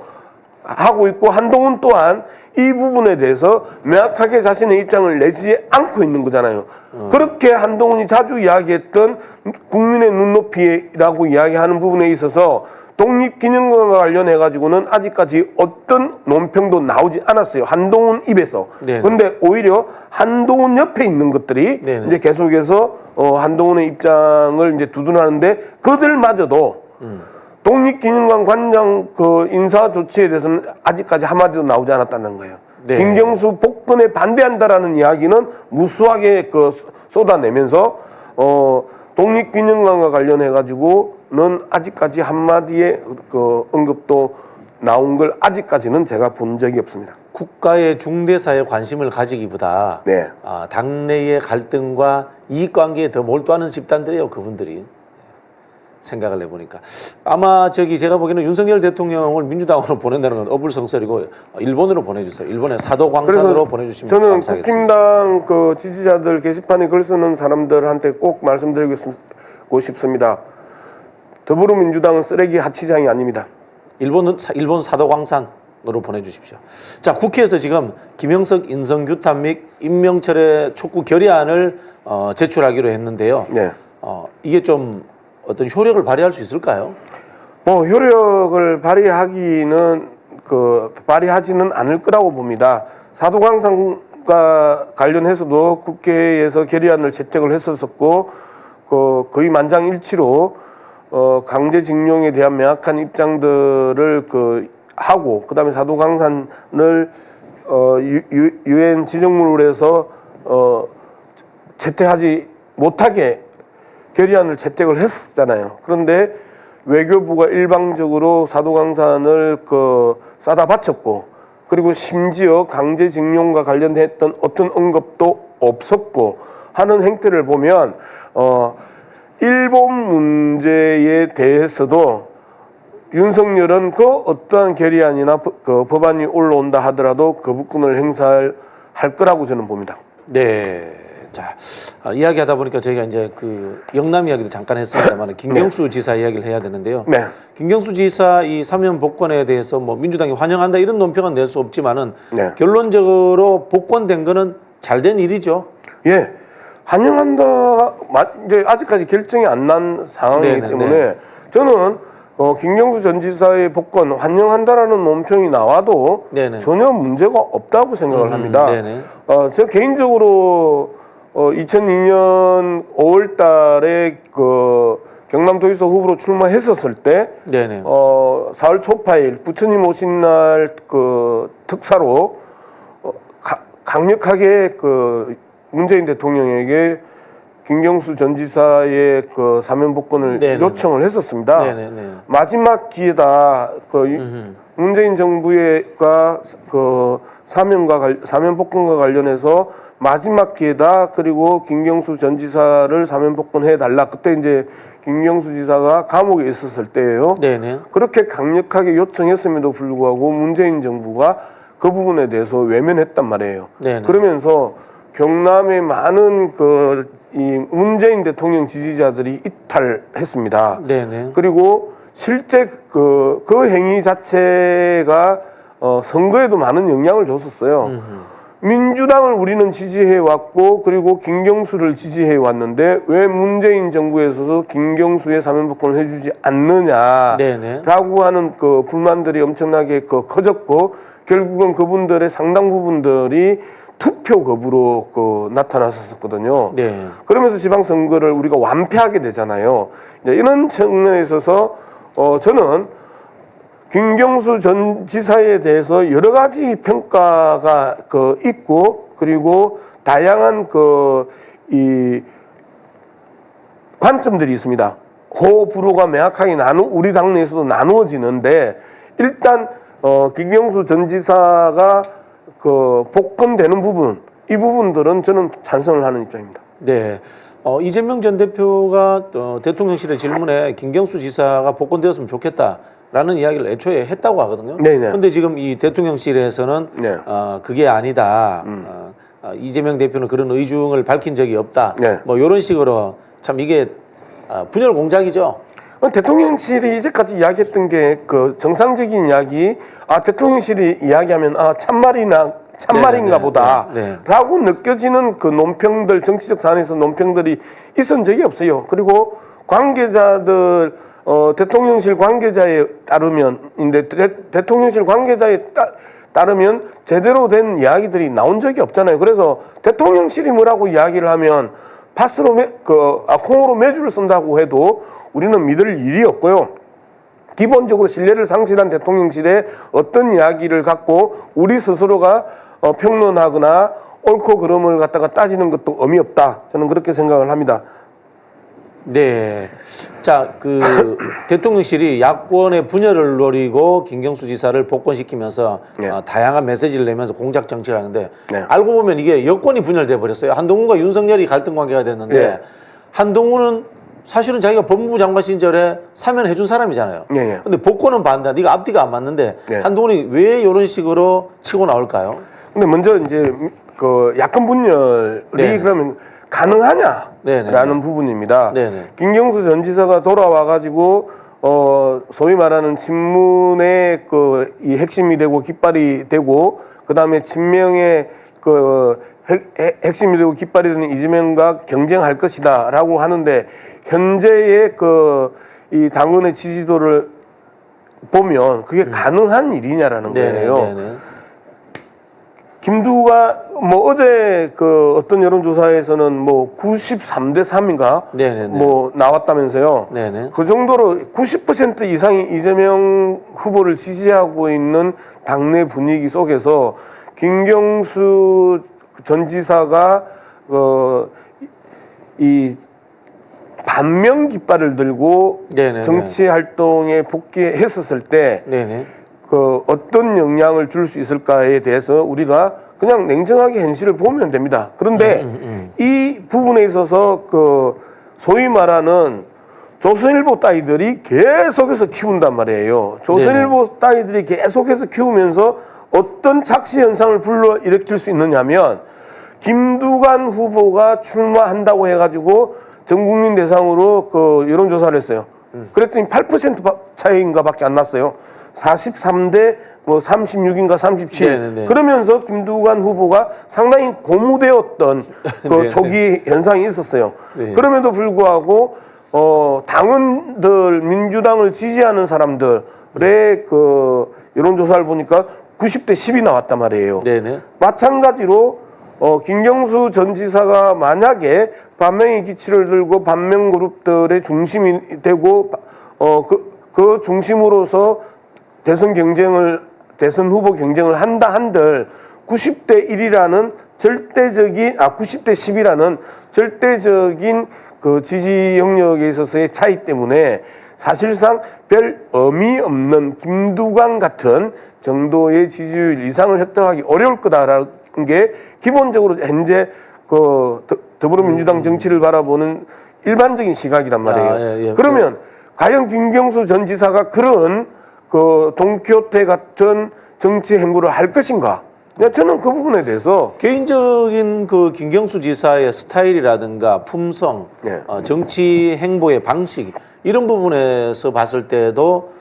하고 있고 한동훈 또한 이 부분에 대해서 명확하게 자신의 입장을 내지 않고 있는 거잖아요. 그렇게 한동훈이 자주 이야기했던 국민의 눈높이라고 이야기하는 부분에 있어서 독립기념관과 관련해 가지고는 아직까지 어떤 논평도 나오지 않았어요. 한동훈 입에서. 네네. 근데 오히려 한동훈 옆에 있는 것들이 네네. 이제 계속해서 한동훈의 입장을 이제 두둔하는데 그들마저도 독립기념관 관장 인사 조치에 대해서는 아직까지 한마디도 나오지 않았다는 거예요. 네. 김경수 복권에 반대한다라는 이야기는 무수하게 쏟아내면서 독립기념관과 관련해 가지고는 아직까지 한마디의 언급도 나온 걸 아직까지는 제가 본 적이 없습니다. 국가의 중대사에 관심을 가지기보다 네. 당내의 갈등과 이익관계에 더 몰두하는 집단들이에요, 그분들이. 생각을 해보니까 아마 제가 보기에는 윤석열 대통령을 민주당으로 보낸다는 건 어불성설이고 일본으로 보내주세요. 일본의 사도광산으로 보내주시면 저는 감사하겠습니다. 국힘당 지지자들 게시판에 글 쓰는 사람들한테 꼭 말씀드리고 싶습니다. 더불어민주당은 쓰레기 하치장이 아닙니다. 일본 사도광산으로 보내주십시오. 자, 국회에서 지금 김영석 인성규탄 및 임명철의 촉구 결의안을 제출하기로 했는데요. 네. 이게 좀 어떤 효력을 발휘할 수 있을까요? 효력을 발휘하지는 않을 거라고 봅니다. 사도광산과 관련해서도 국회에서 결의안을 채택을 했었고, 거의 만장일치로 강제징용에 대한 명확한 입장들을 하고, 그다음에 사도광산을 유엔 지정물로 해서 채택하지 못하게 결의안을 채택을 했었잖아요. 그런데 외교부가 일방적으로 사도광산을 싸다 바쳤고, 그리고 심지어 강제징용과 관련했던 어떤 언급도 없었고 하는 행태를 보면 일본 문제에 대해서도 윤석열은 어떠한 결의안이나 법안이 올라온다 하더라도 거부권을 행사할 거라고 저는 봅니다. 네. 자, 이야기하다 보니까 저희가 이제 영남 이야기도 잠깐 했습니다만 김경수 지사 이야기를 해야 되는데요. 네. 김경수 지사 이 사면 복권에 대해서 민주당이 환영한다 이런 논평은 낼 수 없지만은 네. 결론적으로 복권된 거는 잘된 일이죠. 예. 환영한다. 이제 아직까지 결정이 안 난 상황이기 네네, 때문에 네. 저는 김경수 전 지사의 복권 환영한다라는 논평이 나와도 네네. 전혀 문제가 없다고 생각을 합니다. 네네. 저 개인적으로 2002년 5월 달에 그 경남도의서 후보로 출마했었을 때 네네. 4월 초파일 부처님 오신 날 그 특사로 강력하게 그 문재인 대통령에게 김경수 전 지사의 그 사면 복권을 네네네. 요청을 했었습니다. 네네네. 마지막 기회다. 문재인 정부가 그 사면 복권과 관련해서 마지막 기회다. 그리고 김경수 전 지사를 사면 복권해 달라. 그때 이제 김경수 지사가 감옥에 있었을 때예요. 네네. 그렇게 강력하게 요청했음에도 불구하고 문재인 정부가 그 부분에 대해서 외면했단 말이에요. 네네. 그러면서 경남의 많은 이 문재인 대통령 지지자들이 이탈했습니다. 네네. 그리고 실제 그 행위 자체가 선거에도 많은 영향을 줬었어요. 민주당을 우리는 지지해 왔고 그리고 김경수를 지지해 왔는데 왜 문재인 정부에서도 김경수의 사면복권을 해주지 않느냐라고 네네. 하는 그 불만들이 엄청나게 커졌고 결국은 그분들의 상당 부분들이 투표 거부로 나타났었거든요. 네. 그러면서 지방선거를 우리가 완패하게 되잖아요. 이런 측면에 있어서 저는 김경수 전 지사에 대해서 여러 가지 평가가 있고 그리고 다양한 이 관점들이 있습니다. 호불호가 명확하게 우리 당내에서도 나누어지는데 일단 김경수 전 지사가 복권되는 부분 이 부분들은 저는 찬성을 하는 입장입니다. 네. 이재명 전 대표가 대통령실의 질문에 김경수 지사가 복권되었으면 좋겠다라는 이야기를 애초에 했다고 하거든요. 네네. 근데 지금 이 대통령실에서는 네. 그게 아니다. 이재명 대표는 그런 의중을 밝힌 적이 없다. 네. 뭐 이런 식으로 참 이게 분열 공작이죠. 대통령실이 이제까지 이야기했던 게 정상적인 이야기, 대통령실이 이야기하면 참말인가 네, 보다 네. 라고 느껴지는 그 논평들, 정치적 사안에서 논평들이 있은 적이 없어요. 그리고 관계자들, 대통령실 관계자에 따르면, 대통령실 관계자에 따르면 제대로 된 이야기들이 나온 적이 없잖아요. 그래서 대통령실이 뭐라고 이야기를 하면 팥으로 콩으로 매주를 쓴다고 해도 우리는 믿을 일이 없고요. 기본적으로 신뢰를 상실한 대통령실에 어떤 이야기를 갖고 우리 스스로가 평론하거나 옳고 그름을 갖다가 따지는 것도 의미 없다. 저는 그렇게 생각을 합니다. 네. 자, 대통령실이 야권의 분열을 노리고 김경수 지사를 복권시키면서 네. 다양한 메시지를 내면서 공작 정치를 하는데 네. 알고 보면 이게 여권이 분열돼 버렸어요. 한동훈과 윤석열이 갈등 관계가 됐는데 네. 한동훈은 사실은 자기가 법무부 장관 시절에 사면해 준 사람이잖아요. 네. 근데 복권은 반대. 네가 앞뒤가 안 맞는데 네. 한동훈이 왜 이런 식으로 치고 나올까요? 근데 먼저 이제 야권 분열이 네네. 그러면 가능하냐라는 네네네. 부분입니다. 네네. 김경수 전 지사가 돌아와가지고 소위 말하는 친문의 이 핵심이 되고 깃발이 되고 그 다음에 친명의 핵심이 되고 깃발이 되는 이재명과 경쟁할 것이다라고 하는데 현재의 이 당원의 지지도를 보면 그게 가능한 일이냐라는 거예요. 네네. 김두가 어제 어떤 여론조사에서는 93대 3인가 네네네. 나왔다면서요. 네네. 그 정도로 90% 이상이 이재명 후보를 지지하고 있는 당내 분위기 속에서 김경수 전 지사가 이 반명 깃발을 들고 네네네. 정치 활동에 복귀했었을 때 네네. 어떤 영향을 줄 수 있을까에 대해서 우리가 그냥 냉정하게 현실을 보면 됩니다. 그런데 이 부분에 있어서 소위 말하는 조선일보 따위들이 계속해서 키운단 말이에요. 조선일보 따위들이 계속해서 키우면서 어떤 착시 현상을 불러일으킬 수 있느냐면 김두관 후보가 출마한다고 해가지고 전 국민 대상으로 여론조사를 했어요. 그랬더니 8% 차이인가 밖에 안 났어요. 43대 36인가 37. 네네네. 그러면서 김두관 후보가 상당히 고무되었던 네네. 초기 현상이 있었어요. 네. 그럼에도 불구하고 당원들 민주당을 지지하는 사람들의 그 여론조사를 보니까 90대 10이 나왔단 말이에요. 네네. 마찬가지로 김경수 전 지사가 만약에 반명의 기치를 들고 반명 그룹들의 중심이 되고 그 중심으로서 대선 후보 경쟁을 한다 한들 90대 1이라는 90대 10이라는 절대적인 그 지지 영역에 있어서의 차이 때문에 사실상 별 의미 없는 김두관 같은 정도의 지지율 이상을 획득하기 어려울 거다라는 게 기본적으로 현재 그 더불어민주당 정치를 바라보는 일반적인 시각이란 말이에요. 그러면 과연 김경수 전 지사가 그런 그 동키호테 같은 정치 행보를 할 것인가? 저는 그 부분에 대해서 개인적인 그 김경수 지사의 스타일이라든가 품성, 네. 정치 행보의 방식 이런 부분에서 봤을 때도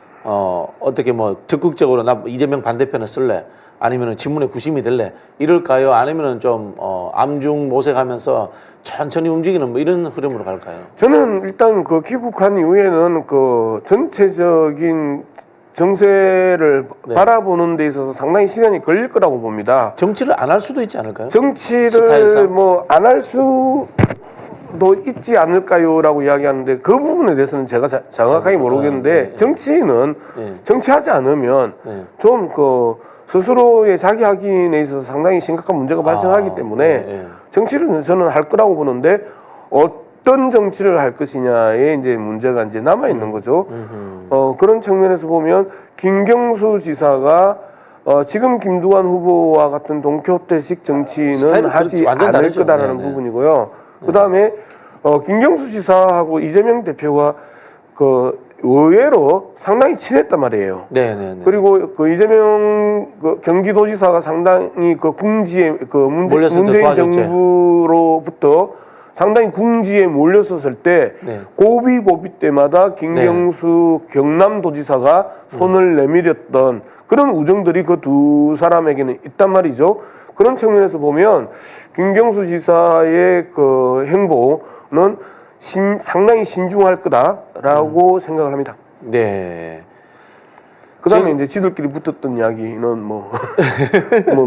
어떻게 뭐 적극적으로 나 이재명 반대편을 쓸래? 아니면은 진문의 구심이 될래? 이럴까요? 아니면은 좀 암중 모색하면서 천천히 움직이는 뭐 이런 흐름으로 갈까요? 저는 일단 그 귀국한 이후에는 그 전체적인 정세를 네. 바라보는 데 있어서 상당히 시간이 걸릴 거라고 봅니다. 정치를 안 할 수도 있지 않을까요? 정치를 스타일상? 뭐 안 할 수도 있지 않을까요라고 이야기하는데 그 부분에 대해서는 제가 정확하게 모르겠는데 네. 정치인은 네. 정치하지 않으면 네. 좀 그 스스로의 자기 확인에 있어서 상당히 심각한 문제가 발생하기 때문에 네. 정치를 저는 할 거라고 보는데 어떤 정치를 할 것이냐에 이제 문제가 이제 남아 있는 거죠. 그런 측면에서 보면 김경수 지사가 지금 김두관 후보와 같은 동키호테식 정치는 스타일이 하지 완전 않을 다르죠. 거다라는 네네. 부분이고요. 그다음에 김경수 지사하고 이재명 대표가 그 의외로 상당히 친했단 말이에요. 네네네. 그리고 그 이재명 그 경기도지사가 상당히 그 궁지에 그 몰렸을 때 문재인 도와줬죠. 정부로부터 상당히 궁지에 몰렸었을 때 네. 고비 때마다 김경수 경남도지사가 손을 내밀었던 그런 우정들이 그 두 사람에게는 있단 말이죠. 그런 측면에서 보면 김경수 지사의 그 행보는 상당히 신중할 거다라고 생각을 합니다. 네. 그다음에 이제 지들끼리 붙었던 이야기는 뭐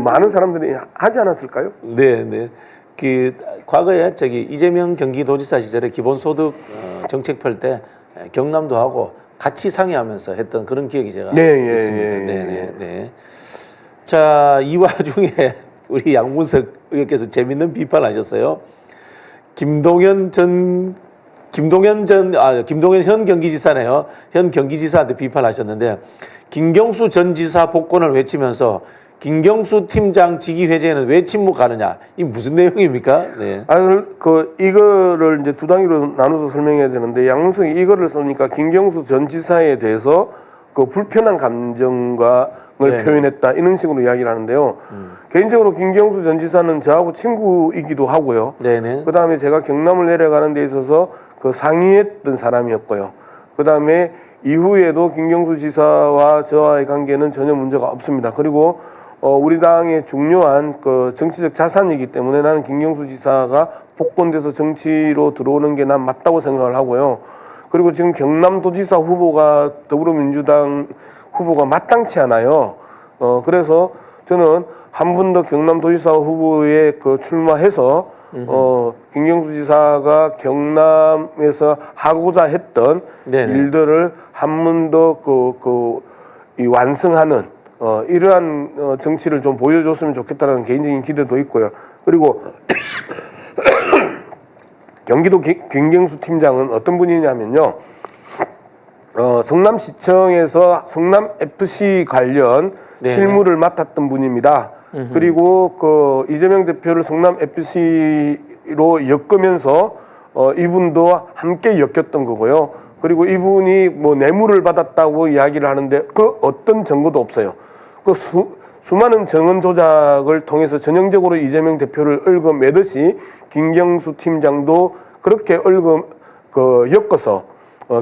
많은 사람들이 하지 않았을까요? 네네. 그 과거에 이재명 경기도지사 시절에 기본소득 정책 펼 때 경남도 하고 같이 상의하면서 했던 그런 기억이 제가 네, 있습니다. 예. 네. 자, 이 와중에 우리 양문석 의원께서 재밌는 비판하셨어요. 김동연 현 경기지사네요. 현 경기지사한테 비판하셨는데 김경수 전 지사 복권을 외치면서 김경수 팀장 직위 회제에는 왜 침묵하느냐? 이 무슨 내용입니까? 네. 이거를 이제 두 단위로 나눠서 설명해야 되는데 양문석이 이거를 쓰니까 김경수 전 지사에 대해서 그 불편한 감정을 네네. 표현했다 이런 식으로 이야기를 하는데요. 개인적으로 김경수 전 지사는 저하고 친구이기도 하고요. 네네. 그 다음에 제가 경남을 내려가는 데 있어서 그 상의했던 사람이었고요. 그 다음에 이후에도 김경수 지사와 저와의 관계는 전혀 문제가 없습니다. 그리고 우리 당의 중요한 그 정치적 자산이기 때문에 나는 김경수 지사가 복권돼서 정치로 들어오는 게 난 맞다고 생각을 하고요. 그리고 지금 경남도지사 후보가 더불어민주당 후보가 마땅치 않아요. 그래서 저는 한 번 더 경남도지사 후보에 그 출마해서 김경수 지사가 경남에서 하고자 했던 네네. 일들을 한 번 더 완성하는 이러한 정치를 좀 보여줬으면 좋겠다는 개인적인 기대도 있고요. 그리고 경기도 김경수 팀장은 어떤 분이냐면요. 성남시청에서 성남FC 관련 네네. 실무를 맡았던 분입니다. 그리고 그 이재명 대표를 성남FC로 엮으면서 이분도 함께 엮였던 거고요. 그리고 이분이 뭐 뇌물을 받았다고 이야기를 하는데 그 어떤 증거도 없어요. 그 수많은 정원 조작을 통해서 전형적으로 이재명 대표를 얽어매듯이 김경수 팀장도 그렇게 엮어서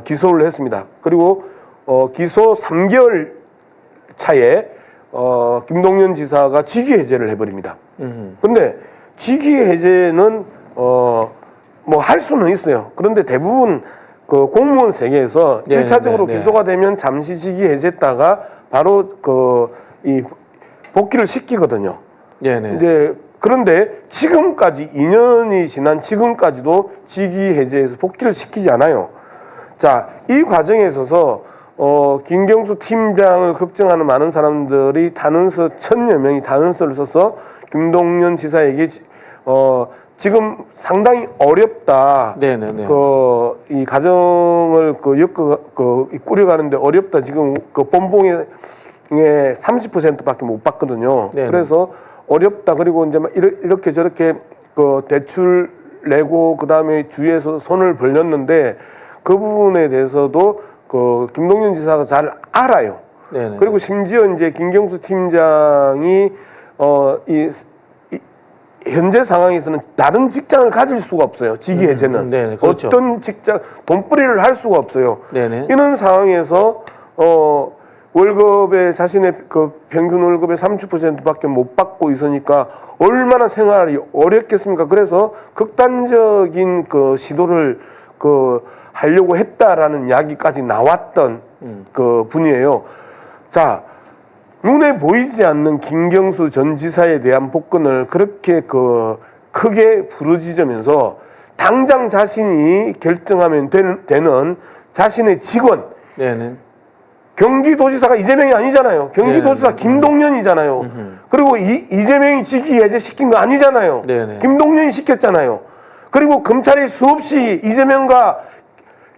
기소를 했습니다. 그리고 기소 3개월 차에 김동연 지사가 직위 해제를 해버립니다. 그런데 직위 해제는 뭐 할 수는 있어요. 그런데 대부분 그 공무원 세계에서 네, 일차적으로 네, 네. 기소가 되면 잠시 직위 해제했다가 바로 이 복귀를 시키거든요. 네네. 이제 그런데 지금까지 2년이 지난 지금까지도 직위 해제해서 복귀를 시키지 않아요. 자, 이 과정에 있어서 김경수 팀장을 걱정하는 많은 사람들이 단원서 1000여 명이 단원서를 써서 김동연 지사에게 지금 상당히 어렵다. 네네네. 이 가정을 꾸려가는데 어렵다. 지금 그 본봉의 30%밖에 못 받거든요. 네네. 그래서 어렵다. 그리고 이제 막 이렇게 저렇게 그 대출 내고 그 다음에 주위에서 손을 벌렸는데 그 부분에 대해서도 그 김동연 지사가 잘 알아요. 네네. 그리고 심지어 이제 김경수 팀장이 이 현재 상황에서는 다른 직장을 가질 수가 없어요. 직위 해제는 네네, 그렇죠. 어떤 직장 돈벌이를 할 수가 없어요. 네네. 이런 상황에서 월급의 자신의 그 평균 월급의 30%밖에 못 받고 있으니까 얼마나 생활이 어렵겠습니까? 그래서 극단적인 그 시도를 하려고 했다라는 이야기까지 나왔던 그 분이에요. 자, 눈에 보이지 않는 김경수 전 지사에 대한 복권을 그렇게 크게 부르짖으면서 당장 자신이 결정하면 되는 자신의 직원, 네네. 경기도지사가 이재명이 아니잖아요. 경기도지사 네. 김동연이잖아요. 그리고 이재명이 직위 해제 시킨 거 아니잖아요. 네네. 김동연이 시켰잖아요. 그리고 검찰이 수없이 이재명과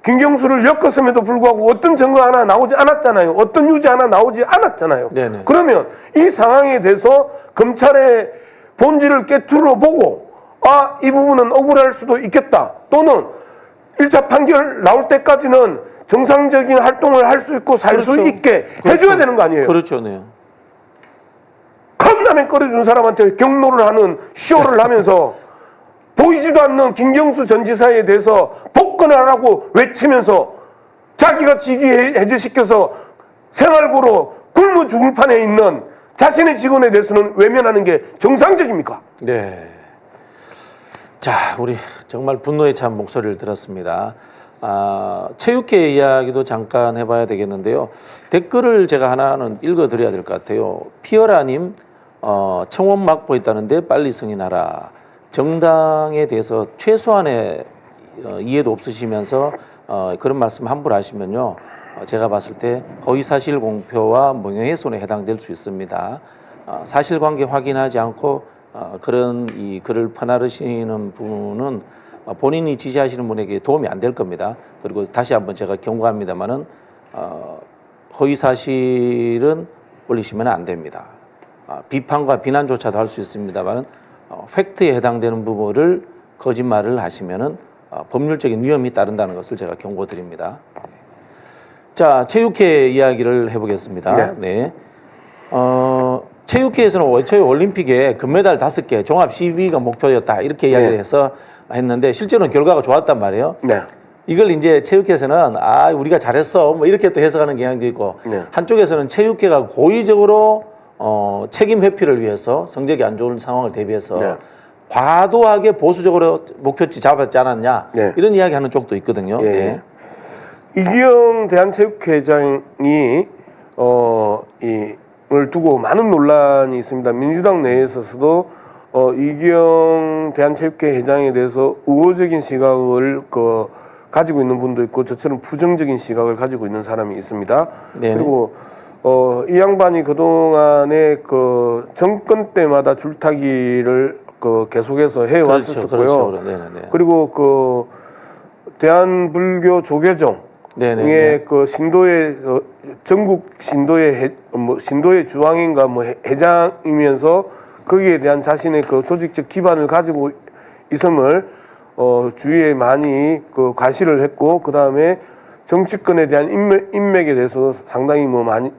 김경수를 엮었음에도 불구하고 어떤 증거 하나 나오지 않았잖아요. 어떤 유죄 하나 나오지 않았잖아요. 네네. 그러면 이 상황에 대해서 검찰의 본질을 깨트려 보고 이 부분은 억울할 수도 있겠다. 또는 1차 판결 나올 때까지는 정상적인 활동을 할 수 있고 살 수 그렇죠. 있게 그렇죠. 해줘야 되는 거 아니에요. 그렇죠, 네. 컵라면 끓여준 사람한테 경로를 하는 쇼를 하면서 보이지도 않는 김경수 전 지사에 대해서 복권하라고 외치면서 자기가 직위 해제시켜서 생활고로 굶어 죽을 판에 있는 자신의 직원에 대해서는 외면하는 게 정상적입니까? 네. 자, 우리 정말 분노에 찬 목소리를 들었습니다. 체육회 이야기도 잠깐 해봐야 되겠는데요. 댓글을 제가 하나는 읽어드려야 될 것 같아요. 피어라님, 청원 막고 있다는데 빨리 승인하라. 정당에 대해서 최소한의 이해도 없으시면서 그런 말씀 함부로 하시면요. 제가 봤을 때 허위사실 공표와 명예훼손에 해당될 수 있습니다. 사실관계 확인하지 않고 그런 이 글을 퍼나르시는 분은 본인이 지지하시는 분에게 도움이 안 될 겁니다. 그리고 다시 한번 제가 경고합니다만은 허위사실은 올리시면 안 됩니다. 비판과 비난조차도 할 수 있습니다만은 팩트에 해당되는 부분을 거짓말을 하시면은 법률적인 위험이 따른다는 것을 제가 경고드립니다. 자, 체육회 이야기를 해보겠습니다. 네. 체육회에서는 애초에 올림픽에 금메달 5개, 종합 12위가 목표였다 이렇게 이야기를 해서 했는데 실제로는 결과가 좋았단 말이에요. 네. 이걸 이제 체육회에서는 우리가 잘했어 뭐 이렇게 또 해석하는 경향도 있고 한쪽에서는 체육회가 고의적으로 책임 회피를 위해서 성적이 안 좋은 상황을 대비해서 과도하게 보수적으로 목표치 잡았지 않았냐 이런 이야기하는 쪽도 있거든요. 네. 이기영 대한체육회장이 이를 두고 많은 논란이 있습니다. 민주당 내에서도 이기영 대한체육회 회장에 대해서 우호적인 시각을 가지고 있는 분도 있고 저처럼 부정적인 시각을 가지고 있는 사람이 있습니다. 네네. 그리고 이 양반이 그동안에 정권 때마다 줄타기를 계속해서 해왔었고요. 그렇죠. 그리고 대한불교 조계종의 신도의 전국 신도의 신도의 주왕인가 회장이면서 거기에 대한 자신의 조직적 기반을 가지고 있음을 주위에 많이 과시를 했고 그 다음에 정치권에 대한 인맥에 대해서 상당히 많이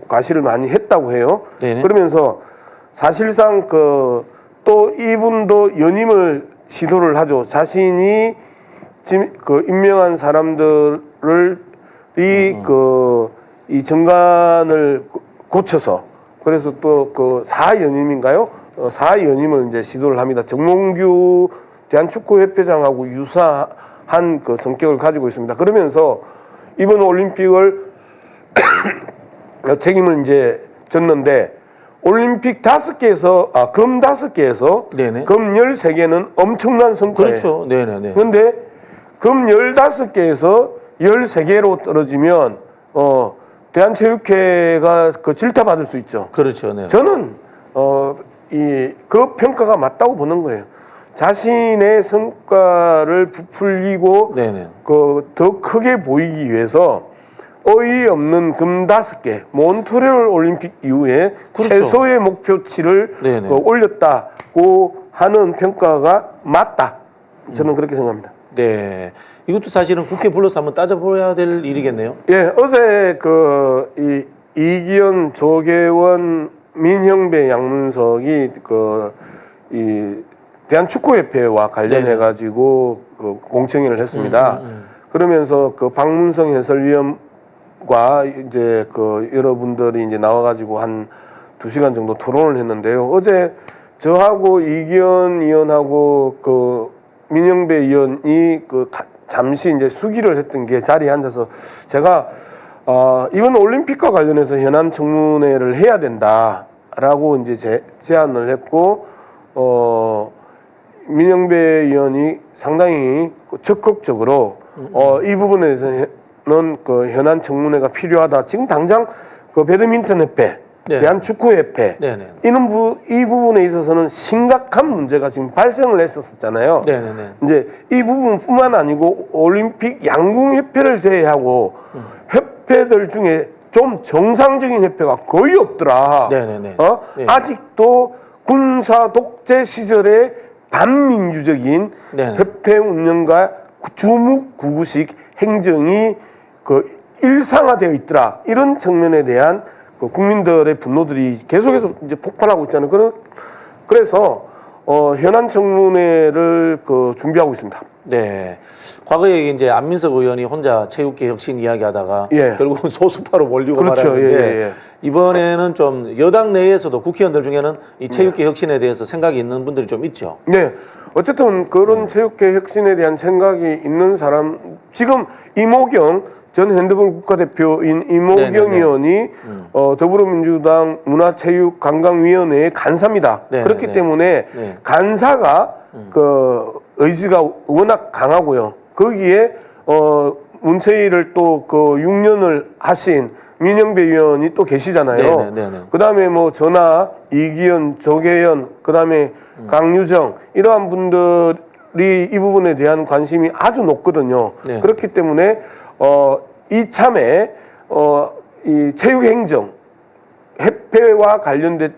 과시를 많이 했다고 해요. 네네. 그러면서 사실상 또 이분도 연임을 시도를 하죠. 자신이 임명한 사람들을 이 정관을 고쳐서 그래서 또 사연임인가요? 사연임을 이제 시도를 합니다. 정몽규 대한축구협회장하고 유사한 한 그 성격을 가지고 있습니다. 그러면서 이번 올림픽을 책임을 이제 졌는데 올림픽 5개에서 금 5개에서 네네. 금 13개는 엄청난 성과예요. 그렇죠. 네네네. 그런데 금 15개에서 13개로 떨어지면 대한체육회가 그 질타받을 수 있죠. 그렇죠. 네. 저는 그 평가가 맞다고 보는 거예요. 자신의 성과를 부풀리고 네네. 더 크게 보이기 위해서 어이없는 금 5개 몬트리올 올림픽 이후에 그렇죠. 최소의 목표치를 네네. 올렸다고 하는 평가가 맞다. 저는 그렇게 생각합니다. 네. 이것도 사실은 국회 불러서 한번 따져봐야 될 일이겠네요. 예, 어제 이기현, 조계원, 민형배, 양문석이 대한축구협회와 관련해 가지고 공청회를 했습니다. 그러면서 박문성 해설위원과 이제 여러분들이 이제 나와가지고 한 2시간 정도 토론을 했는데요. 어제 저하고 이기현 의원하고 민영배 의원이 잠시 이제 수기를 했던 게 자리에 앉아서 제가 이번 올림픽과 관련해서 현안 청문회를 해야 된다라고 이제 제안을 했고 민영배 의원이 상당히 적극적으로 이 부분에 대해서는 현안 청문회가 필요하다. 지금 당장 배드민턴 협회, 네. 대한축구협회 네네. 이 부분에 있어서는 심각한 문제가 지금 발생을 했었잖아요. 네네네. 이제 이 부분뿐만 아니고 올림픽 양궁협회를 제외하고 협회들 중에 좀 정상적인 협회가 거의 없더라. 네네네. 네. 아직도 군사 독재 시절의 반민주적인 네네. 협회 운영과 주묵구구식 행정이 일상화되어 있더라. 이런 측면에 대한 국민들의 분노들이 계속해서 이제 폭발하고 있잖아요. 그래서 현안 청문회를 준비하고 있습니다. 네. 과거에 이제 안민석 의원이 혼자 체육계 혁신 이야기하다가 예. 결국은 소수파로 몰리고 그렇죠. 말았는데 예. 이번에는 좀 여당 내에서도 국회의원들 중에는 이 체육계 혁신에 대해서 생각이 있는 분들이 좀 있죠. 네. 어쨌든 그런 체육계 혁신에 대한 생각이 있는 사람, 지금 이모경 전 핸드볼 국가대표인 이모경 네네네. 의원이 더불어민주당 문화체육관광위원회의 간사입니다. 네네네. 그렇기 때문에 네. 간사가 의지가 워낙 강하고요. 거기에 문체위를 또 6년을 하신 민영배 의원이 또 계시잖아요. 네네네. 그다음에 전하, 이기현, 조계현, 그다음에 강유정 이러한 분들이 이 부분에 대한 관심이 아주 높거든요. 네. 그렇기 때문에 이참에 이 체육행정 협회와 관련된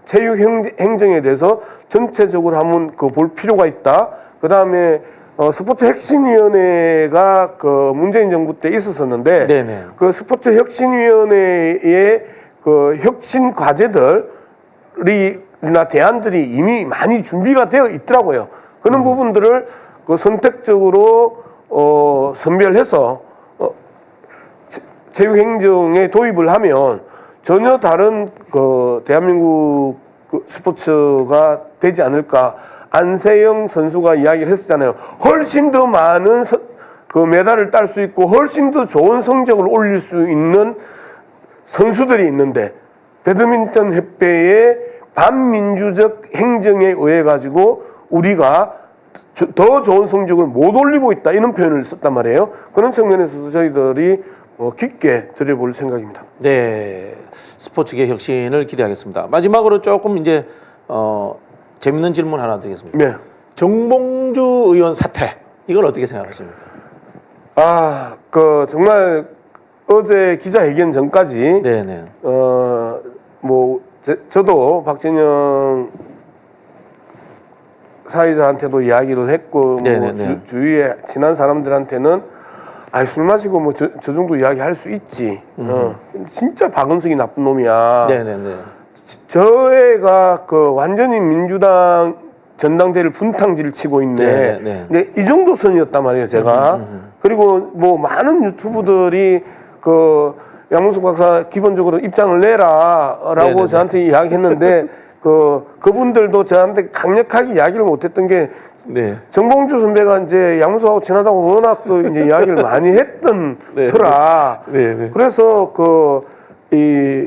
체육행정에 대해서 전체적으로 한번 볼 필요가 있다. 그다음에 스포츠 혁신위원회가 문재인 정부 때 있었었는데 네네. 스포츠 혁신위원회의 혁신 과제들이나 대안들이 이미 많이 준비가 되어 있더라고요. 그런 부분들을 선택적으로 선별해서 체육행정에 도입을 하면 전혀 다른 대한민국 스포츠가 되지 않을까. 안세영 선수가 이야기를 했었잖아요. 훨씬 더 많은 메달을 딸 수 있고 훨씬 더 좋은 성적을 올릴 수 있는 선수들이 있는데 배드민턴 협회의 반민주적 행정에 의해 가지고 우리가 더 좋은 성적을 못 올리고 있다 이런 표현을 썼단 말이에요. 그런 측면에서 저희들이 깊게 들여볼 생각입니다. 네. 스포츠계 혁신을 기대하겠습니다. 마지막으로 조금 이제 재밌는 질문 하나 드리겠습니다. 네. 정봉주 의원 사퇴 이걸 어떻게 생각하십니까? 정말 어제 기자회견 전까지 네네. 저도 박진영 사회자한테도 이야기를 했고 네네네. 주위에 친한 사람들한테는 술 마시고 저 정도 이야기 할 수 있지. 진짜 박은숙이 나쁜 놈이야. 네네네. 저 애가 완전히 민주당 전당대를 분탕질을 치고 있네. 네네. 근데 이 정도 선이었단 말이에요, 제가. 그리고 많은 유튜브들이 양문숙 박사 기본적으로 입장을 내라라고 네네네. 저한테 이야기했는데 그분들도 저한테 강력하게 이야기를 못했던 게 네. 정봉주 선배가 이제 양무소하고 친하다고 워낙 이제 이야기를 많이 했던 네. 터라. 네, 네. 그래서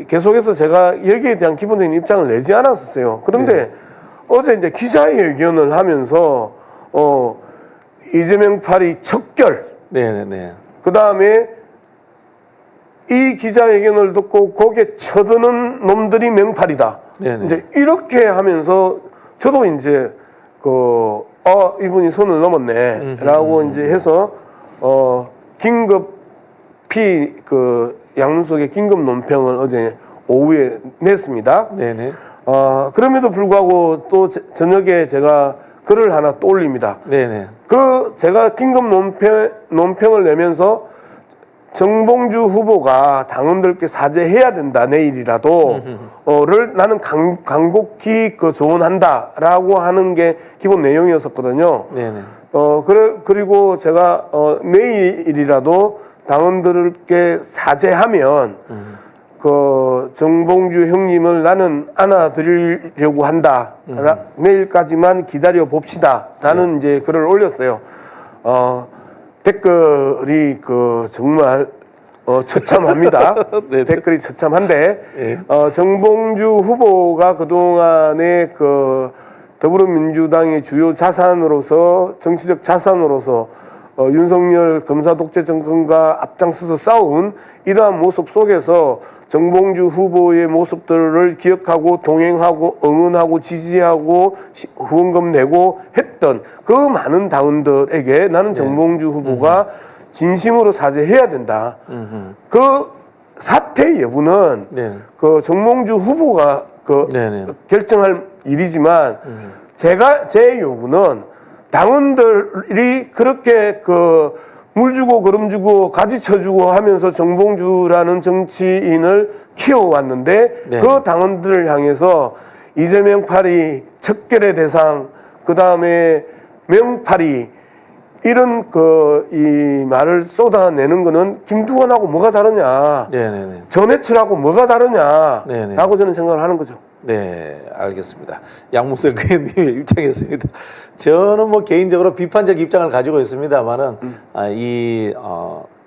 계속해서 제가 여기에 대한 기본적인 입장을 내지 않았었어요. 그런데 네. 어제 이제 기자회견을 하면서 이재명 팔이 척결. 네네네. 그 다음에 이 기자회견을 듣고 거기에 쳐드는 놈들이 명팔이다. 네네. 이제 이렇게 하면서 저도 이제 이분이 선을 넘었네라고 이제 해서 긴급히 양문석의 긴급 논평을 어제 오후에 냈습니다. 네네. 그럼에도 불구하고 또 저녁에 제가 글을 하나 또 올립니다. 네네. 제가 긴급 논평을 내면서 정봉주 후보가 당원들께 사죄해야 된다, 내일이라도 나는 간곡히 조언한다라고 하는 게 기본 내용이었었거든요. 네네. 그리고 제가 내일이라도 당원들께 사죄하면 정봉주 형님을 나는 안아드리려고 한다. 내일까지만 기다려 봅시다. 라는 이제 글을 올렸어요. 댓글이 정말 처참합니다. 댓글이 처참한데 네. 정봉주 후보가 그동안에 더불어민주당의 주요 자산으로서 정치적 자산으로서 윤석열 검사 독재 정권과 앞장서서 싸운 이러한 모습 속에서 정봉주 후보의 모습들을 기억하고 동행하고 응원하고 지지하고 후원금 내고 했던 그 많은 당원들에게 나는 정봉주 후보가 진심으로 사죄해야 된다. 그 사퇴 여부는 네. 정봉주 후보가 네네. 결정할 일이지만 제 요구는 당원들이 그렇게 물 주고 거름 주고 가지 쳐주고 하면서 정봉주라는 정치인을 키워왔는데 네. 그 당원들을 향해서 이재명 팔이 척결의 대상, 그 다음에 명팔이 이런 이 말을 쏟아내는 거는 김두관하고 뭐가 다르냐, 네네네. 전해철하고 뭐가 다르냐라고 네네. 저는 생각을 하는 거죠. 네, 알겠습니다. 양무석 의원님의 입장이었습니다. 저는 뭐 개인적으로 비판적 입장을 가지고 있습니다만은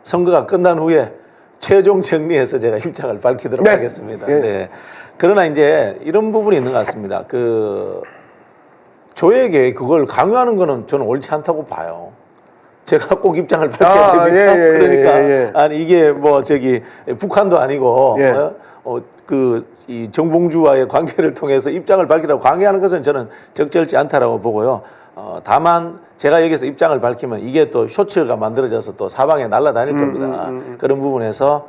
선거가 끝난 후에 최종 정리해서 제가 입장을 밝히도록 네. 하겠습니다. 네. 네. 그러나 이제 이런 부분이 있는 것 같습니다. 조에게 그걸 강요하는 거는 저는 옳지 않다고 봐요. 제가 꼭 입장을 밝혀야 됩니까? 그러니까 아니 이게 북한도 아니고 예. 이 정봉주와의 관계를 통해서 입장을 밝히라고 강요하는 것은 저는 적절치 않다라고 보고요. 다만 제가 여기서 입장을 밝히면 이게 또 쇼츠가 만들어져서 또 사방에 날아다닐 겁니다. 그런 부분에서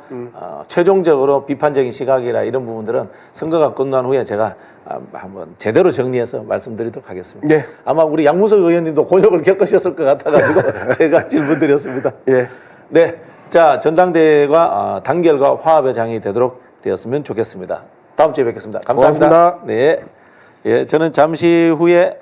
최종적으로 비판적인 시각이라 이런 부분들은 선거가 끝난 후에 제가 한번 제대로 정리해서 말씀드리도록 하겠습니다. 네. 아마 우리 양무석 의원님도 곤욕을 겪으셨을 것 같아가지고 제가 질문드렸습니다. 예. 네, 자 전당대회가 단결과 화합의 장이 되도록 되었으면 좋겠습니다. 다음 주에 뵙겠습니다. 감사합니다. 고맙습니다. 네, 예, 저는 잠시 후에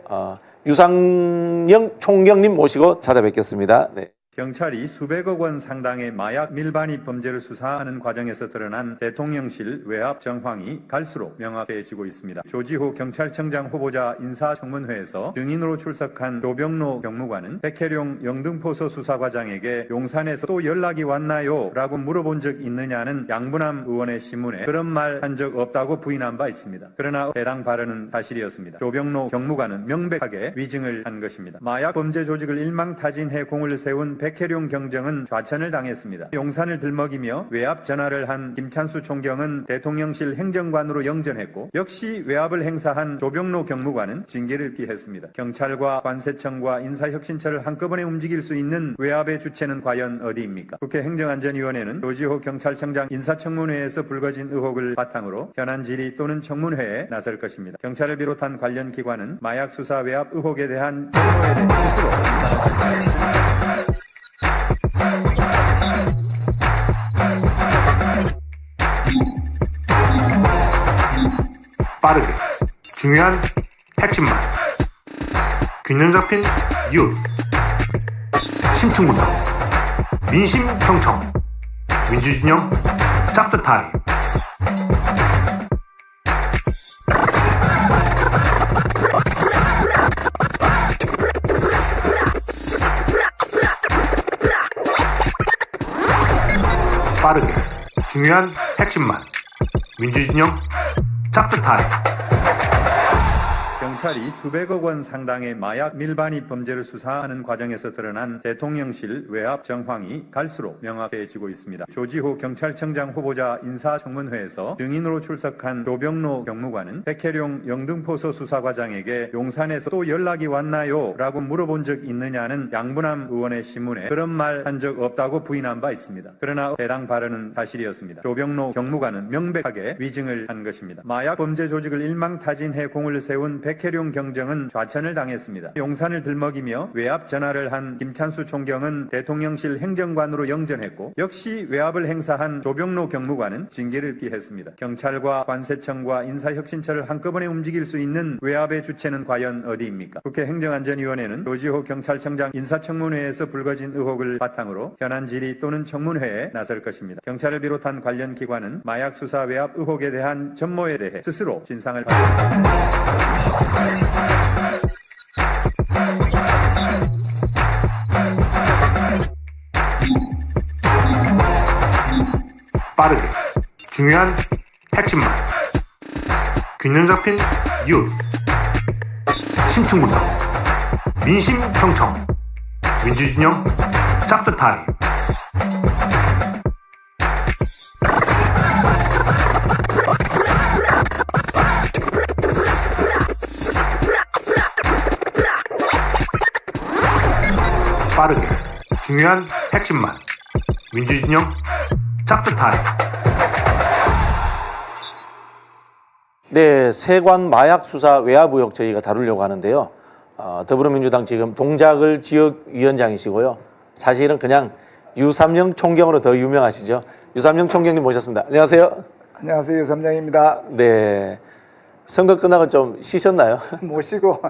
유상영 총경님 모시고 찾아뵙겠습니다. 네. 경찰이 수백억 원 상당의 마약 밀반입 범죄를 수사하는 과정에서 드러난 대통령실 외압 정황이 갈수록 명확해지고 있습니다. 조지호 경찰청장 후보자 인사청문회에서 증인으로 출석한 조병로 경무관은 백혜룡 영등포서 수사과장에게 용산에서 또 연락이 왔나요? 라고 물어본 적 있느냐는 양분남 의원의 신문에 그런 말 한 적 없다고 부인한 바 있습니다. 그러나 해당 발언은 사실이었습니다. 조병로 경무관은 명백하게 위증을 한 것입니다. 마약 범죄 조직을 일망타진해 공을 세운 백혜룡 경정은 좌천을 당했습니다. 용산을 들먹이며 외압 전화를 한 김찬수 총경은 대통령실 행정관으로 영전했고 역시 외압을 행사한 조병로 경무관은 징계를 피했습니다. 경찰과 관세청과 인사혁신처를 한꺼번에 움직일 수 있는 외압의 주체는 과연 어디입니까? 국회 행정안전위원회는 조지호 경찰청장 인사청문회에서 불거진 의혹을 바탕으로 현안 질의 또는 청문회에 나설 것입니다. 경찰을 비롯한 관련 기관은 마약 수사 외압 의혹에 대한 공모에 대해 스스로 빠르게 중요한 핵심만 균형 잡힌 뉴스 심층 분석 민심 경청 민주진영 짭짤타임 중요한 핵심만 민주진영 짭짤타임. 경찰이 수백억 원 상당의 마약 밀반입 범죄를 수사하는 과정에서 드러난 대통령실 외압 정황이 갈수록 명확해지고 있습니다. 조지호 경찰청장 후보자 인사청문회에서 증인으로 출석한 조병로 경무관은 백혜룡 영등포소 수사과장에게 용산에서 또 연락이 왔나요? 라고 물어본 적 있느냐는 양분남 의원의 신문에 그런 말 한 적 없다고 부인한 바 있습니다. 그러나 해당 발언은 사실이었습니다. 조병로 경무관은 명백하게 위증을 한 것입니다. 마약 범죄 조직을 일망타진해 공을 세운 백혜룡 경정은 좌천을 당했습니다. 용산을 들먹이며 외압 전화를 한 김찬수 총경은 대통령실 행정관으로 영전했고 역시 외압을 행사한 조병로 경무관은 징계를 피했습니다. 경찰과 관세청과 인사혁신처를 한꺼번에 움직일 수 있는 외압의 주체는 과연 어디입니까? 국회 행정안전위원회는 조지호 경찰청장 인사청문회에서 불거진 의혹을 바탕으로 현안 질의 또는 청문회에 나설 것입니다. 경찰을 비롯한 관련 기관은 마약 수사 외압 의혹에 대한 전모에 대해 스스로 진상을 밝혔습니다. 빠르게 중요한 핵심만 균형 잡힌 뉴스 심층 분석 민심 경청 민주진영 짭짤타임. 빠르게 중요한 핵심만 민주진영 짭짤타임. 네, 세관 마약 수사 외압 의혹 저희가 다루려고 하는데요. 더불어민주당 지금 동작을 지역위원장이시고요. 사실은 그냥 유삼영 총경으로 더 유명하시죠. 유삼영 총경님 모셨습니다. 안녕하세요. 안녕하세요. 유삼장입니다. 네, 선거 끝나고 좀 쉬셨나요? 모시고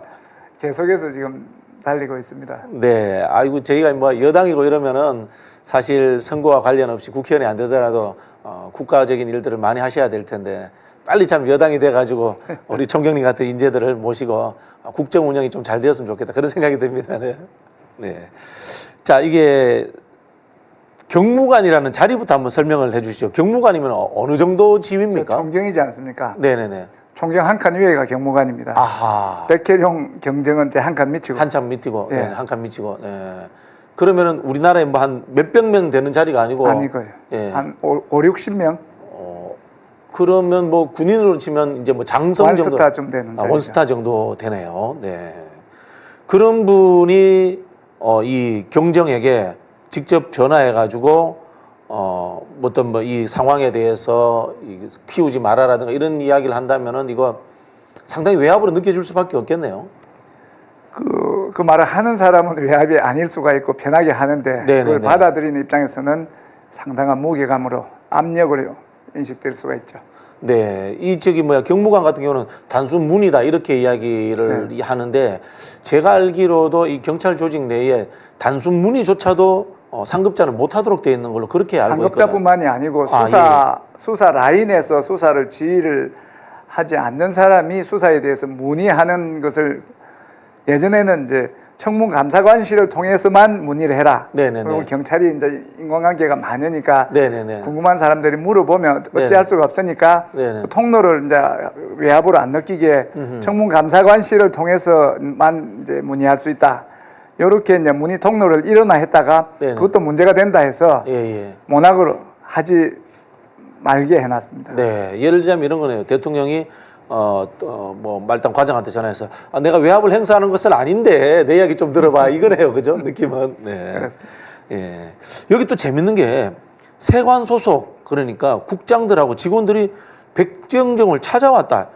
계속해서 지금 달리고 있습니다. 네, 아이고 저희가 뭐 여당이고 이러면은 사실 선거와 관련 없이 국회의원이 안 되더라도 국가적인 일들을 많이 하셔야 될 텐데 빨리 참 여당이 돼가지고 우리 총경님 같은 인재들을 모시고 국정 운영이 좀 잘 되었으면 좋겠다 그런 생각이 듭니다. 네. 네. 자, 이게 경무관이라는 자리부터 한번 설명을 해주시죠. 경무관이면 어느 정도 지위입니까? 총경이지 않습니까? 네네네. 총경 한 칸 위에가 경무관입니다. 아하. 백혜룡 경정은 한 칸 밑이고. 한참 밑이고, 예. 네, 한 칸 밑이고. 네. 그러면은 우리나라에 뭐 한 몇백 명 되는 자리가 아니고. 아니고요. 예. 한 5, 60명? 그러면 뭐 군인으로 치면 이제 뭐 장성 정도. 원스타 좀 되는 자리죠. 원스타 정도 되네요. 네. 그런 분이 이 경정에게 직접 전화해가지고 어떤 뭐 이 상황에 대해서 키우지 말아라든가 이런 이야기를 한다면은 이거 상당히 외압으로 느껴질 수밖에 없겠네요. 그 말을 하는 사람은 외압이 아닐 수가 있고 편하게 하는데 네네네. 그걸 받아들이는 입장에서는 상당한 무게감으로 압력으로 인식될 수가 있죠. 네, 이 경무관 같은 경우는 단순 문이다 이렇게 이야기를 네. 하는데 제가 알기로도 이 경찰 조직 내에 단순 문의조차도 상급자는 못하도록 되어 있는 걸로 그렇게 알고 있거든요. 상급자뿐만이 아니고 수사 라인에서 수사를 지휘를 하지 않는 사람이 수사에 대해서 문의하는 것을 예전에는 이제 청문감사관실을 통해서만 문의를 해라. 네네네. 그리고 경찰이 이제 인간관계가 많으니까 네네네. 궁금한 사람들이 물어보면 어찌할 수가 없으니까 네네. 그 통로를 이제 외압으로 안 느끼게 청문감사관실을 통해서만 이제 문의할 수 있다. 이렇게 이제 문의 통로를 일어나 했다가 네네. 그것도 문제가 된다 해서 예. 모락으로 하지 말게 해놨습니다. 네, 예를 들자면 이런 거네요. 대통령이 뭐 말단 과장한테 전화해서 내가 외압을 행사하는 것은 아닌데 내 이야기 좀 들어봐 이거네요, 그죠? 느낌은. 네. 예. 여기 또 재밌는 게 세관 소속 그러니까 국장들하고 직원들이 백정정을 찾아왔다.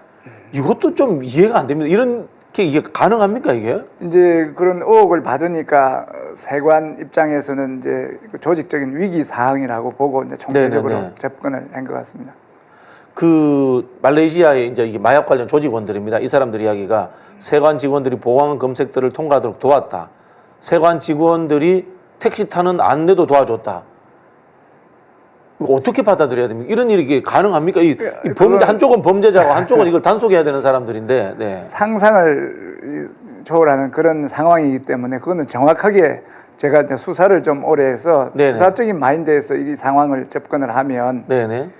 이것도 좀 이해가 안 됩니다. 이렇게 이게 가능합니까 이게? 이제 그런 의혹을 받으니까 세관 입장에서는 이제 조직적인 위기 사항이라고 보고 이제 총체적으로 네네네. 접근을 한 것 같습니다. 그 말레이시아의 이제 이 마약 관련 조직원들입니다. 이 사람들 이야기가 세관 직원들이 보안 검색들을 통과하도록 도왔다. 세관 직원들이 택시 타는 안내도 도와줬다. 이거 어떻게 받아들여야 됩니까? 이런 일이 이게 가능합니까? 이 범죄 한쪽은 범죄자고 한쪽은 이걸 단속해야 되는 사람들인데. 네. 상상을 초월하는 그런 상황이기 때문에 그거는 정확하게 제가 이제 수사를 좀 오래 해서 네네. 수사적인 마인드에서 이 상황을 접근을 하면 네네.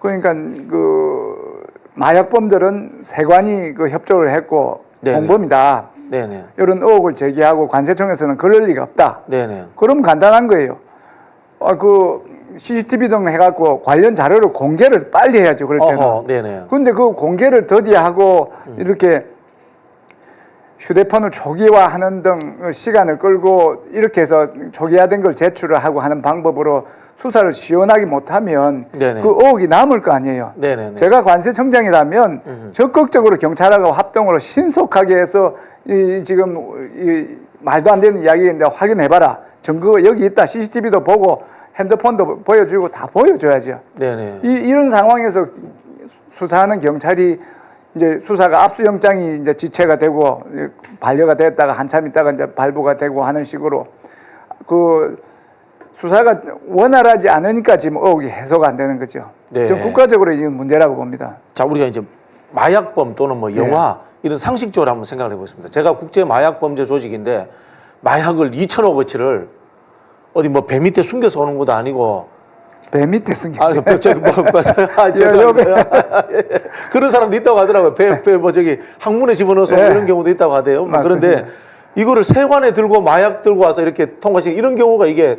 그러니까 그 마약범들은 세관이 그 협조를 했고 네네. 공범이다. 네네. 이런 의혹을 제기하고 관세청에서는 그럴 리가 없다. 네네. 그럼 간단한 거예요. 그 CCTV 등 해갖고 관련 자료를 공개를 빨리 해야죠. 그럴 때는. 어허, 네네. 근데 그 공개를 더디하고 이렇게 휴대폰을 초기화하는 등 시간을 끌고 이렇게 해서 초기화된 걸 제출을 하고 하는 방법으로 수사를 시원하게 못하면 네네. 그 의혹이 남을 거 아니에요. 네네네. 제가 관세청장이라면 적극적으로 경찰하고 합동으로 신속하게 해서 지금 말도 안 되는 이야기인데 확인해봐라. 증거가 여기 있다. CCTV도 보고 핸드폰도 보여주고 다 보여줘야죠. 네네. 이런 상황에서 수사하는 경찰이 이제 수사가 압수영장이 이제 지체가 되고 반려가 됐다가 한참 있다가 이제 발부가 되고 하는 식으로 그 수사가 원활하지 않으니까 지금 의혹이 해소가 안 되는 거죠. 네. 좀 국가적으로 이건 문제라고 봅니다. 자, 우리가 이제 마약범 또는 뭐 영화 이런 상식적으로 한번 생각을 해보겠습니다. 제가 국제 마약범죄 조직인데 마약을 2천억어치를 어디 뭐 배 밑에 숨겨서 오는 것도 아니고 배 밑에 숨겨. 죄송합니다. 그런 사람도 있다고 하더라고요. 뭐 저기 항문에 집어넣어서 뭐 이런 경우도 있다고 하대요. 뭐 그런데 이거를 세관에 들고 마약 들고 와서 이렇게 통과시키는 이런 경우가 이게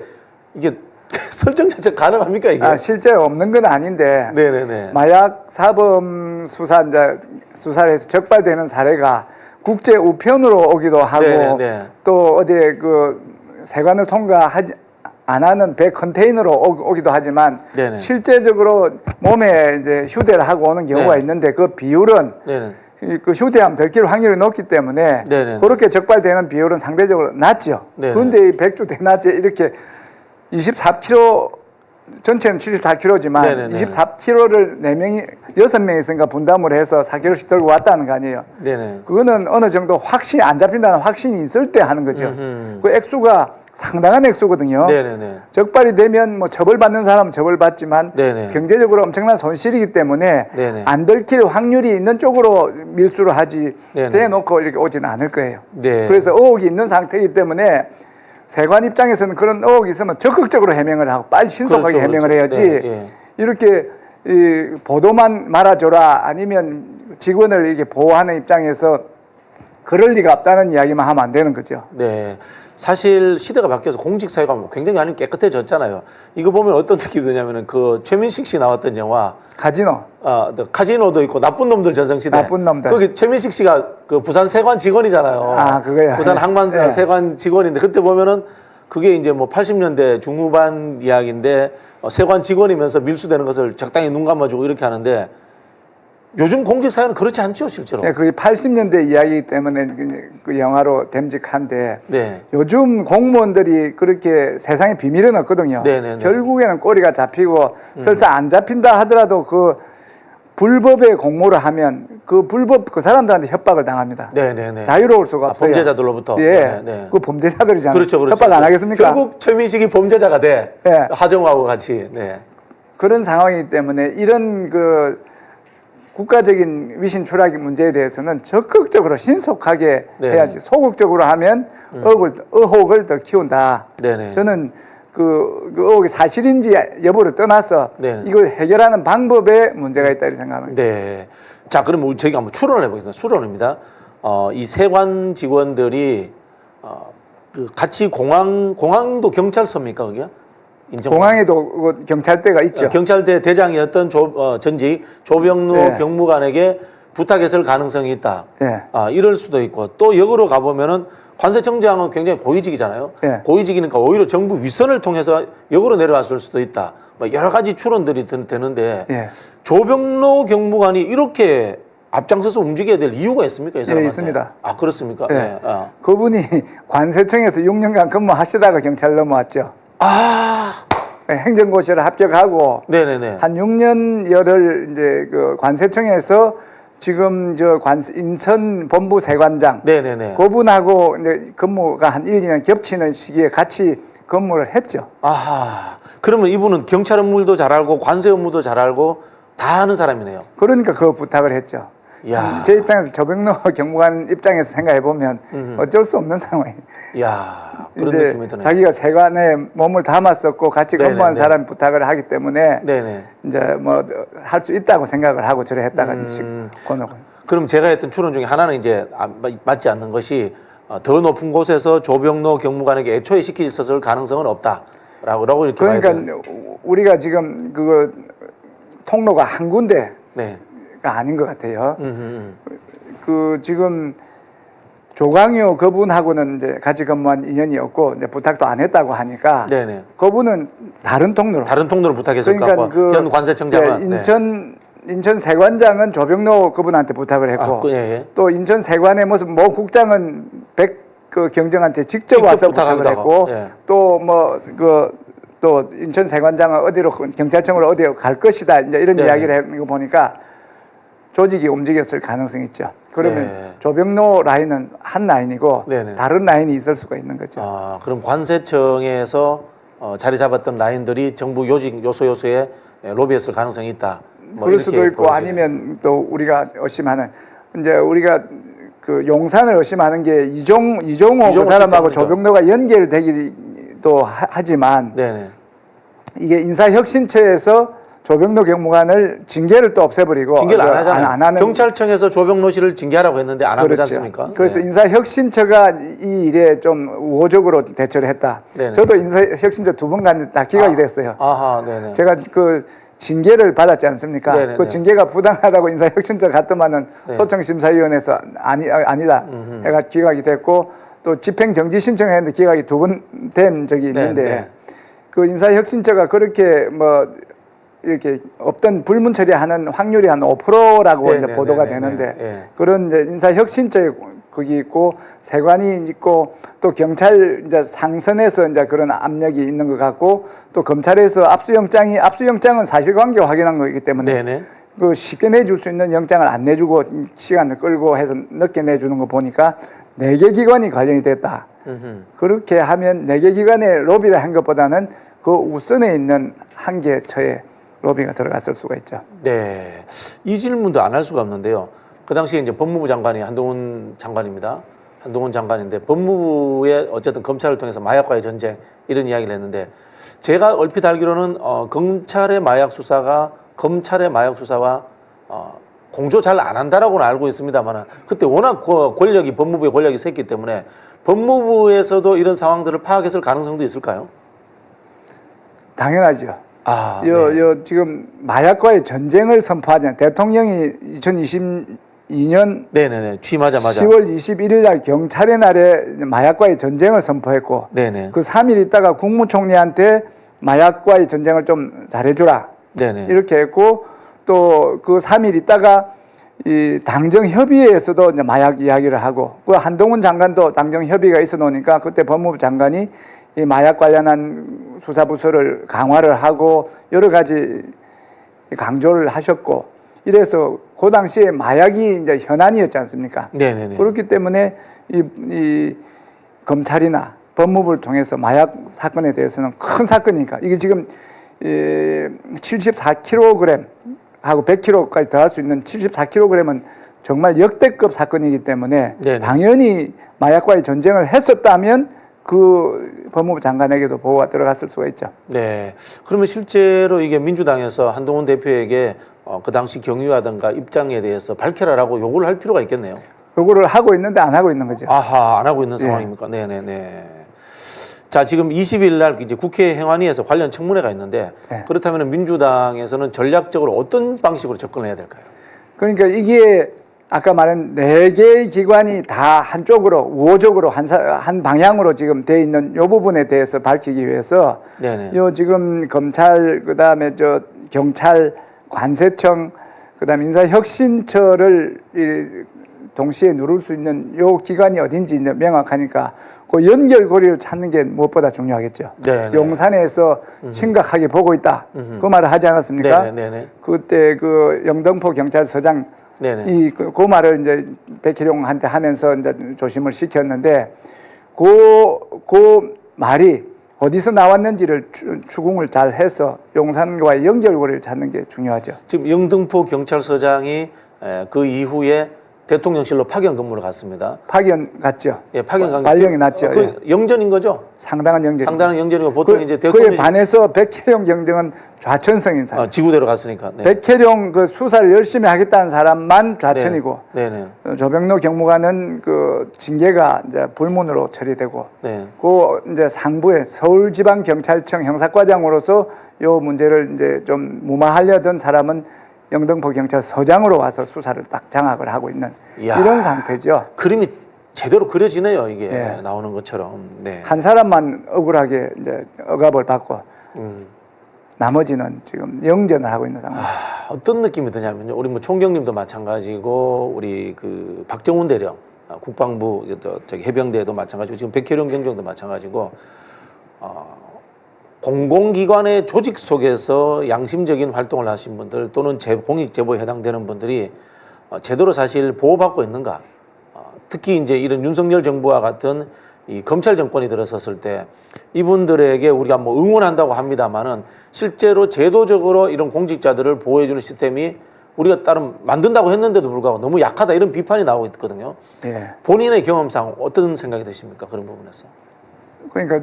설정 자체 가능합니까 이게? 실제로 없는 건 아닌데 네네네. 마약 사범 수사를 해서 적발되는 사례가 국제 우편으로 오기도 하고 네네. 또 어디에 그 세관을 통과하지 안 하는 배 컨테이너로 오기도 하지만 네네. 실제적으로 몸에 이제 휴대를 하고 오는 경우가 네. 있는데 그 비율은 네네. 그 휴대하면 들킬 확률이 높기 때문에 네네. 그렇게 적발되는 비율은 상대적으로 낮죠. 네네. 그런데 이 백주 대낮에 이렇게 24kg 전체는 74kg지만 네네네. 24kg를 6명이 있으니까 분담을 해서 4kg씩 들고 왔다는 거 아니에요. 네네. 그거는 어느 정도 확신이 안 잡힌다는 확신이 있을 때 하는 거죠. 음흠. 그 액수가 상당한 액수거든요. 네네네. 적발이 되면 뭐 처벌받는 사람은 처벌받지만 네네. 경제적으로 엄청난 손실이기 때문에 네네. 안 들킬 확률이 있는 쪽으로 밀수를 하지 네네. 대놓고 이렇게 오지는 않을 거예요. 네. 그래서 의혹이 있는 상태이기 때문에 세관 입장에서는 그런 의혹이 있으면 적극적으로 해명을 하고 빨리 신속하게 그렇죠, 해명을 그렇죠. 해야지 네, 예. 이렇게 이 보도만 말아줘라 아니면 직원을 이렇게 보호하는 입장에서 그럴 리가 없다는 이야기만 하면 안 되는 거죠. 네. 사실 시대가 바뀌어서 공직사회가 뭐 굉장히 많이 깨끗해졌잖아요. 이거 보면 어떤 느낌이 드냐면은 그 최민식 씨 나왔던 영화 카지노. 카지노도 있고 나쁜 놈들 전성시대. 나쁜 놈들. 거기 최민식 씨가 그 부산 세관 직원이잖아요. 아, 그거야. 부산 항만 네. 세관 직원인데 그때 보면은 그게 이제 뭐 80년대 중후반 이야기인데 세관 직원이면서 밀수되는 것을 적당히 눈 감아주고 이렇게 하는데 요즘 공직사회는 그렇지 않죠, 실제로. 네, 그게 80년대 이야기이기 때문에 그 영화로 됨직한데 네. 요즘 공무원들이 그렇게 세상에 비밀은 없거든요. 네네네. 결국에는 꼬리가 잡히고 설사 안 잡힌다 하더라도 그 불법의 공모를 하면 그 불법 그 사람들한테 협박을 당합니다. 네네네. 자유로울 수가 없어요. 범죄자들로부터. 예, 네, 네. 그 범죄자들이잖아요. 그렇죠, 그렇죠. 협박 안 하겠습니까? 결국 최민식이 범죄자가 돼. 예. 하정우하고 같이. 네. 그런 상황이기 때문에 이런 그 국가적인 위신 추락 문제에 대해서는 적극적으로 신속하게 네. 해야지. 소극적으로 하면 의혹을 더 키운다. 네네. 저는 그 의혹이 사실인지 여부를 떠나서 네. 이걸 해결하는 방법에 문제가 있다 이렇게 생각합니다. 네. 자, 그러면 저희가 한번 추론을 해보겠습니다. 추론입니다. 이 세관 직원들이 그 같이 공항도 경찰서입니까, 거기가? 공항에도 그 경찰대가 있죠. 경찰대 대장이었던 전직 조병로 네. 경무관에게 부탁했을 가능성이 있다. 네. 이럴 수도 있고 또 역으로 가보면은 관세청장은 굉장히 고위직이잖아요. 네. 고위직이니까 오히려 정부 윗선을 통해서 역으로 내려왔을 수도 있다. 뭐 여러 가지 추론들이 되는데 예. 조병로 경무관이 이렇게 앞장서서 움직여야 될 이유가 있습니까? 이 사람한테? 있습니다. 아, 그렇습니까? 네. 네. 그분이 관세청에서 6년간 근무하시다가 경찰 넘어왔죠. 네, 행정고시를 합격하고 네네네. 한 6년여를 이제 그 관세청에서 지금 인천 본부 세관장 네네네. 그분하고 이제 근무가 한 1, 2년 겹치는 시기에 같이 근무를 했죠. 아하. 그러면 이분은 경찰 업무도 잘 알고 관세 업무도 잘 알고 다 하는 사람이네요. 그러니까 그 부탁을 했죠. 야. 제 입장에서 조병로 경무관 입장에서 생각해 보면 어쩔 수 없는 상황이에요. 야, 그런 이제 느낌이 드네요. 자기가 세관에 몸을 담았었고 같이 네네, 근무한 네. 사람이 부탁을 하기 때문에 네네. 이제 뭐 할 수 있다고 생각을 하고 저래 했다가 권하고. 그럼 제가 했던 추론 중에 하나는 이제 맞지 않는 것이 더 높은 곳에서 조병로 경무관에게 애초에 시켰을 가능성은 없다라고 이렇게 봐야 돼요. 그러니까 우리가 지금 그거 통로가 한 군데가 네. 아닌 것 같아요. 그 지금 조광효 그분하고는 이제 같이 근무한 인연이었고 이제 부탁도 안 했다고 하니까 네네. 그분은 다른 통로로. 다른 통로로 부탁했을 것 그러니까 같고 현 관세청장은 예, 인천 세관장은 조병로 그분한테 부탁을 했고 예. 또 인천 세관의 무슨 모 국장은 그 경정한테 직접 와서 부탁을 부탁하기도 했고 하고, 예. 또 또 인천 세관장은 어디로 경찰청으로 어디로 갈 것이다 이제 이런 네. 이야기를 하는 거 보니까 조직이 움직였을 가능성이 있죠. 그러면 네. 조병로 라인은 한 라인이고 네네. 다른 라인이 있을 수가 있는 거죠. 그럼 관세청에서 자리 잡았던 라인들이 정부 요직 요소에 로비했을 가능성이 있다. 뭐 그럴 수도 이렇게 있고 보여져요. 아니면 또 우리가 의심하는 이제 우리가 그 용산을 의심하는 게 이종호 그 사람하고 시스템이죠. 조병로가 연결되기도 하지만 네네. 이게 인사혁신처에서 조병로 경무관을 징계를 또 없애버리고 징계를 안 하잖아요. 안 하는 경찰청에서 조병로 씨를 징계하라고 했는데 안 하지 그렇죠. 않습니까? 그래서 네. 인사혁신처가 이 일에 좀 우호적으로 대처를 했다. 네네. 저도 인사혁신처 2번 갔는데 다 기각이 됐어요. 아하, 네네. 제가 그 징계를 받았지 않습니까? 네네네. 그 징계가 부당하다고 인사혁신처 갔더만은 네. 소청심사위원회에서 아니다 해가 기각이 됐고 또 집행정지 신청했는데 기각이 2번 된 적이 있는데 네. 그 인사혁신처가 그렇게 뭐 이렇게 없던 불문 처리하는 확률이 한 5%라고 이제 보도가 되는데 그런 이제 인사혁신처에 거기 있고 세관이 있고 또 경찰 이제 상선에서 이제 그런 압력이 있는 것 같고 또 검찰에서 압수영장은 사실관계 확인한 거이기 때문에 네네. 그 쉽게 내줄 수 있는 영장을 안 내주고 시간을 끌고 해서 늦게 내주는 거 보니까 4개 기관이 관련이 됐다. 그렇게 하면 4개 기관에 로비를 한 것보다는 그 우선에 있는 한 개 처에 로비가 들어갔을 수가 있죠. 네. 이 질문도 안 할 수가 없는데요. 그 당시에 이제 법무부 장관이 한동훈 장관입니다. 한동훈 장관인데 법무부에 어쨌든 검찰을 통해서 마약과의 전쟁 이런 이야기를 했는데 제가 얼핏 알기로는 검찰의 마약 수사가 검찰의 마약 수사와 공조 잘 안 한다라고는 알고 있습니다만 그때 워낙 법무부의 권력이 셌기 때문에 법무부에서도 이런 상황들을 파악했을 가능성도 있을까요? 당연하죠. 네. 지금 마약과의 전쟁을 선포하잖아요. 대통령이 2022년 네네네. 취임하자마자. 10월 21일 날 경찰의 날에 마약과의 전쟁을 선포했고 네네. 그 3일 있다가 국무총리한테 마약과의 전쟁을 좀 잘해주라 네네. 이렇게 했고 또 그 3일 있다가 이 당정협의회에서도 이제 마약 이야기를 하고 그 한동훈 장관도 당정협의가 있어 놓으니까 그때 법무부 장관이 이 마약 관련한 수사부서를 강화를 하고 여러 가지 강조를 하셨고 이래서 그 당시에 마약이 이제 현안이었지 않습니까? 네네네. 그렇기 때문에 이 검찰이나 법무부를 통해서 마약 사건에 대해서는 큰 사건이니까 이게 지금 74kg 하고 100kg까지 더할 수 있는 74kg은 정말 역대급 사건이기 때문에 네네. 당연히 마약과의 전쟁을 했었다면 그 법무부 장관에게도 보고가 들어갔을 수가 있죠. 네. 그러면 실제로 이게 민주당에서 한동훈 대표에게 그 당시 경위라든가 입장에 대해서 밝혀라라고 요구를 할 필요가 있겠네요. 요구를 하고 있는데 안 하고 있는 거죠. 아하, 안 하고 있는 상황입니까? 네네네. 자, 지금 20일 날 이제 국회 행안위에서 관련 청문회가 있는데 네. 그렇다면 민주당에서는 전략적으로 어떤 방식으로 접근을 해야 될까요? 그러니까 이게 아까 말한 4개의 기관이 다 한쪽으로 우호적으로 한 방향으로 지금 돼 있는 요 부분에 대해서 밝히기 위해서 네네. 요 지금 검찰 그다음에 저 경찰 관세청 그다음에 인사혁신처를 동시에 누를 수 있는 요 기관이 어딘지 이제 명확하니까 그 연결고리를 찾는 게 무엇보다 중요하겠죠. 네네. 용산에서 심각하게 보고 있다. 그 말을 하지 않았습니까? 네네네. 그때 그 영등포 경찰서장 네네. 그 말을 이제 백희룡한테 하면서 이제 조심을 시켰는데 그 말이 어디서 나왔는지를 추궁을 잘 해서 용산과의 연결고리를 찾는 게 중요하죠. 지금 영등포 경찰서장이 그 이후에 대통령실로 파견 근무를 갔습니다. 파견 갔죠. 예, 파견 간 발령이 났죠. 그 예. 영전인 거죠? 상당한 영전. 상당한 영전이고 보통 이제 그에 대통령이 반해서 백혜룡 경정은 좌천성인 사람. 지구대로 갔으니까. 네. 백혜룡 그 수사를 열심히 하겠다는 사람만 좌천이고 네네. 조병로 경무관은 그 징계가 이제 불문으로 처리되고 네. 그 이제 상부에 서울지방경찰청 형사과장으로서 요 문제를 이제 좀 무마하려던 사람은 영등포 경찰서장으로 와서 수사를 딱 장악을 하고 있는 이야. 이런 상태죠. 그림이 제대로 그려지네요, 이게 예. 나오는 것처럼. 네. 한 사람만 억울하게 이제 억압을 받고 나머지는 지금 영전을 하고 있는 상황. 어떤 느낌이 드냐면요. 우리 뭐 총경님도 마찬가지고 우리 그 박정훈 대령 국방부 저기 해병대도 마찬가지고 지금 백혜룡 경정도 마찬가지고 공공기관의 조직 속에서 양심적인 활동을 하신 분들 또는 공익 제보에 해당되는 분들이 제대로 사실 보호받고 있는가? 특히 이제 이런 윤석열 정부와 같은 이 검찰 정권이 들어섰을 때 이분들에게 우리가 뭐 응원한다고 합니다만은 실제로 제도적으로 이런 공직자들을 보호해주는 시스템이 우리가 따로 만든다고 했는데도 불구하고 너무 약하다 이런 비판이 나오고 있거든요. 예. 본인의 경험상 어떤 생각이 드십니까? 그런 부분에서. 그러니까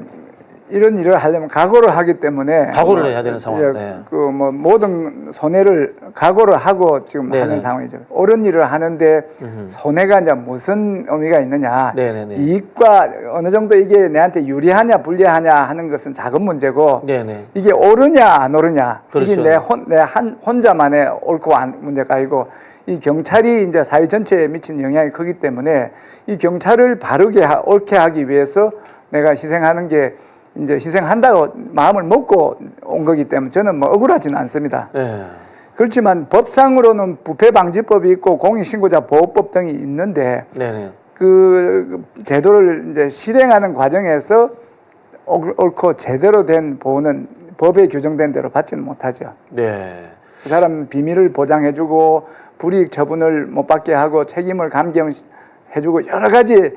이런 일을 하려면 각오를 하기 때문에 각오를 해야 되는 상황. 네. 그 뭐 모든 손해를 각오를 하고 지금 네네. 하는 상황이죠. 옳은 일을 하는데 손해가 이제 무슨 의미가 있느냐? 네네네. 이익과 어느 정도 이게 내한테 유리하냐 불리하냐 하는 것은 작은 문제고 네네. 이게 옳으냐 안 옳으냐 그렇죠. 이게 내 혼자만의 옳고 안 문제가 아니고 이 경찰이 이제 사회 전체에 미치는 영향이 크기 때문에 이 경찰을 바르게 옳게 하기 위해서 내가 희생하는 게 이제 희생한다고 마음을 먹고 온 거기 때문에 저는 뭐 억울하지는 않습니다. 네. 그렇지만 법상으로는 부패방지법이 있고 공익신고자 보호법 등이 있는데 네네. 그 제도를 이제 실행하는 과정에서 옳고 제대로 된 보호는 법에 규정된 대로 받지는 못하죠. 네. 그 사람 비밀을 보장해주고 불이익 처분을 못 받게 하고 책임을 감경해주고 여러 가지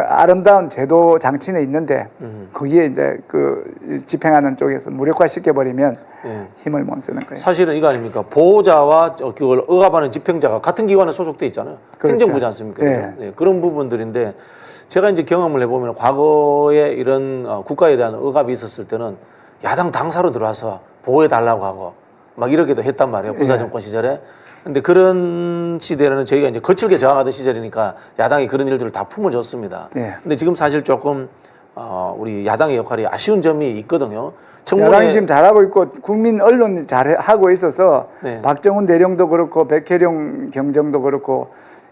아름다운 제도 장치는 있는데 거기에 이제 그 집행하는 쪽에서 무력화시켜 버리면 네. 힘을 못 쓰는 거예요. 사실은 이거 아닙니까? 보호자와 그걸 억압하는 집행자가 같은 기관에 소속돼 있잖아요. 그렇죠. 행정부지 않습니까? 네. 네, 그런 부분들인데 제가 이제 경험을 해보면 과거에 이런 국가에 대한 억압이 있었을 때는 야당 당사로 들어와서 보호해 달라고 하고 막 이러기도 했단 말이에요. 군사정권 시절에. 근데 그런 시대에는 저희가 이제 거칠게 저항하던 시절이니까 야당이 그런 일들을 다 품어줬습니다. 네. 근데 지금 사실 조금 우리 야당의 역할이 아쉬운 점이 있거든요. 야당이 지금 잘하고 있고 국민 언론 잘하고 있어서 네. 박정훈 대령도 그렇고 백혜룡 경정도 그렇고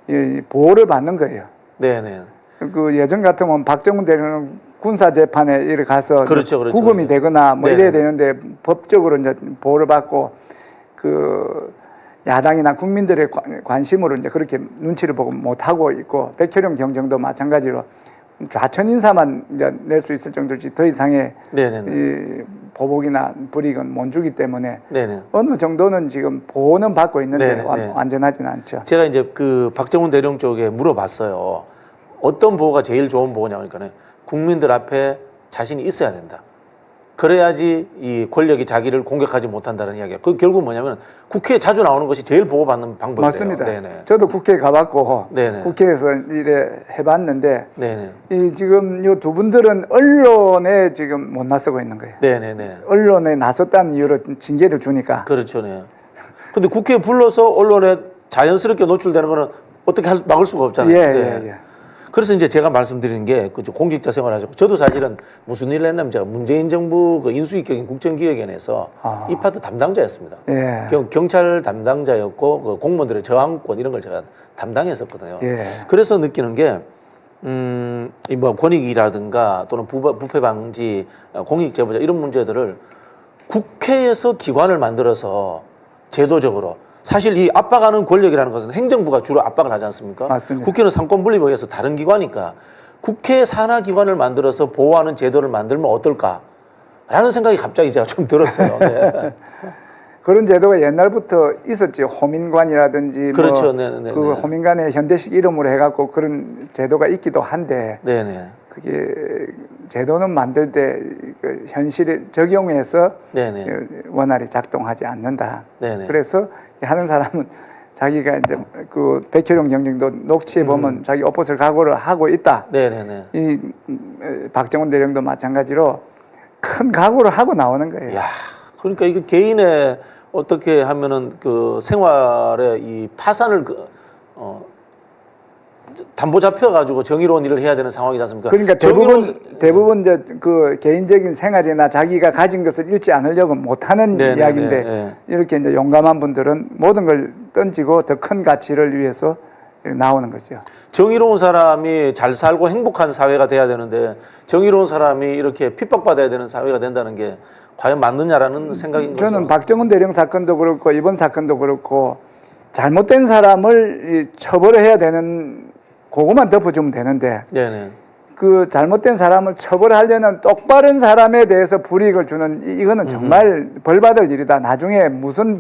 이 보호를 받는 거예요. 네네. 그 예전 같으면 박정훈 대령은 군사 재판에 이렇게 가서 그렇죠, 그렇죠, 구금이 그렇죠. 되거나 뭐 네. 이래야 되는데 법적으로 이제 보호를 받고 그 야당이나 국민들의 관심으로 이제 그렇게 눈치를 보고 못 하고 있고 백혜룡 경정도 마찬가지로 좌천 인사만 이제 낼 수 있을 정도지 더 이상의 네네네. 이 보복이나 불이익은 못 주기 때문에 네네. 어느 정도는 지금 보호는 받고 있는데 네네. 완전하지는 않죠. 제가 이제 그 박정훈 대령 쪽에 물어봤어요. 어떤 보호가 제일 좋은 보호냐 그러니까 국민들 앞에 자신이 있어야 된다. 그래야지 이 권력이 자기를 공격하지 못한다는 이야기야. 그 결국 뭐냐면 국회에 자주 나오는 것이 제일 보호받는 방법이에요. 맞습니다. 네네. 저도 국회에 가봤고 네네. 국회에서 이래 해봤는데 네네. 이 지금 이 두 분들은 언론에 지금 못 나서고 있는 거예요. 네네네. 언론에 나섰다는 이유로 징계를 주니까. 그렇죠. 네. 근데 국회에 불러서 언론에 자연스럽게 노출되는 거는 어떻게 막을 수가 없잖아요. 예, 네. 예. 그래서 이제 제가 말씀드리는 게 그 공직자 생활하죠. 저도 사실은 무슨 일을 했냐면 제가 문재인 정부 그 인수위격인 국정기획연에서 이 파트 담당자였습니다. 예. 경찰 담당자였고 그 공무원들의 저항권 이런 걸 제가 담당했었거든요. 예. 그래서 느끼는 게 이 뭐 권익이라든가 또는 부패 방지, 공익 제보자 이런 문제들을 국회에서 기관을 만들어서 제도적으로 사실 이 압박하는 권력이라는 것은 행정부가 주로 압박을 하지 않습니까? 맞습니다. 국회는 상권 분립에 의해서 다른 기관이니까 국회 산하 기관을 만들어서 보호하는 제도를 만들면 어떨까라는 생각이 갑자기 제가 좀 들었어요. 네. 그런 제도가 옛날부터 있었지. 호민관이라든지 그렇죠. 뭐 네네네. 그 호민관의 현대식 이름으로 해갖고 그런 제도가 있기도 한데 네네. 그게 제도는 만들 때 그 현실에 적용해서 네네. 원활히 작동하지 않는다. 네네. 그래서 하는 사람은 자기가 이제 그 백혈용 경쟁도 녹취해 보면 자기 옷벗을 각오를 하고 있다. 네네네. 이 박정훈 대령도 마찬가지로 큰 각오를 하고 나오는 거예요. 야, 그러니까 이거 개인의 어떻게 하면은 그 생활의 이 파산을 담보 잡혀가지고 정의로운 일을 해야 되는 상황이지 않습니까? 그러니까 대부분 이제 그 개인적인 생활이나 자기가 가진 것을 잃지 않으려고 못하는 네네네, 이야기인데 네. 이렇게 이제 용감한 분들은 모든 걸 던지고 더 큰 가치를 위해서 나오는 거죠. 정의로운 사람이 잘 살고 행복한 사회가 돼야 되는데 정의로운 사람이 이렇게 핍박받아야 되는 사회가 된다는 게 과연 맞느냐라는 생각인 거죠. 저는 박정훈 대령 사건도 그렇고 이번 사건도 그렇고 잘못된 사람을 처벌해야 되는 그것만 덮어주면 되는데 네네. 그 잘못된 사람을 처벌하려는 똑바른 사람에 대해서 불이익을 주는 이거는 정말 벌받을 일이다. 나중에 무슨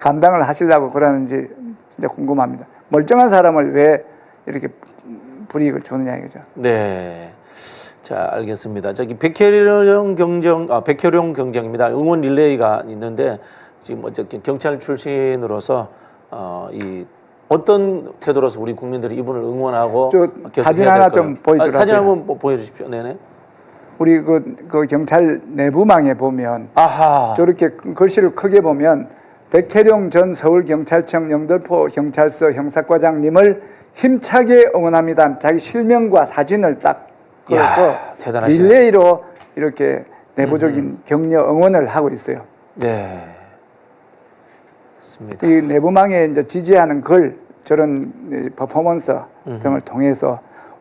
감당을 하시려고 그러는지 진짜 궁금합니다. 멀쩡한 사람을 왜 이렇게 불이익을 주느냐 이거죠. 네. 자, 알겠습니다. 저기 백혈용 경쟁입니다. 응원 릴레이가 있는데 지금 어쨌든 경찰 출신으로서 이 어떤 태도로서 우리 국민들이 이분을 응원하고 저 계속 사진 해야 하나 될까요? 좀 보여주세요. 사진 한번 보여주십시오. 네네. 우리 그 경찰 내부망에 보면 아하. 저렇게 글씨를 크게 보면 백혜룡 전 서울경찰청 영등포 경찰서 형사과장님을 힘차게 응원합니다. 자기 실명과 사진을 딱 걸어서 이야, 대단하시네. 릴레이로 이렇게 내부적인 격려 응원을 하고 있어요. 네. 맞습니다. 이 내부망에 이제 지지하는 글 저런 이 퍼포먼스 등을 통해서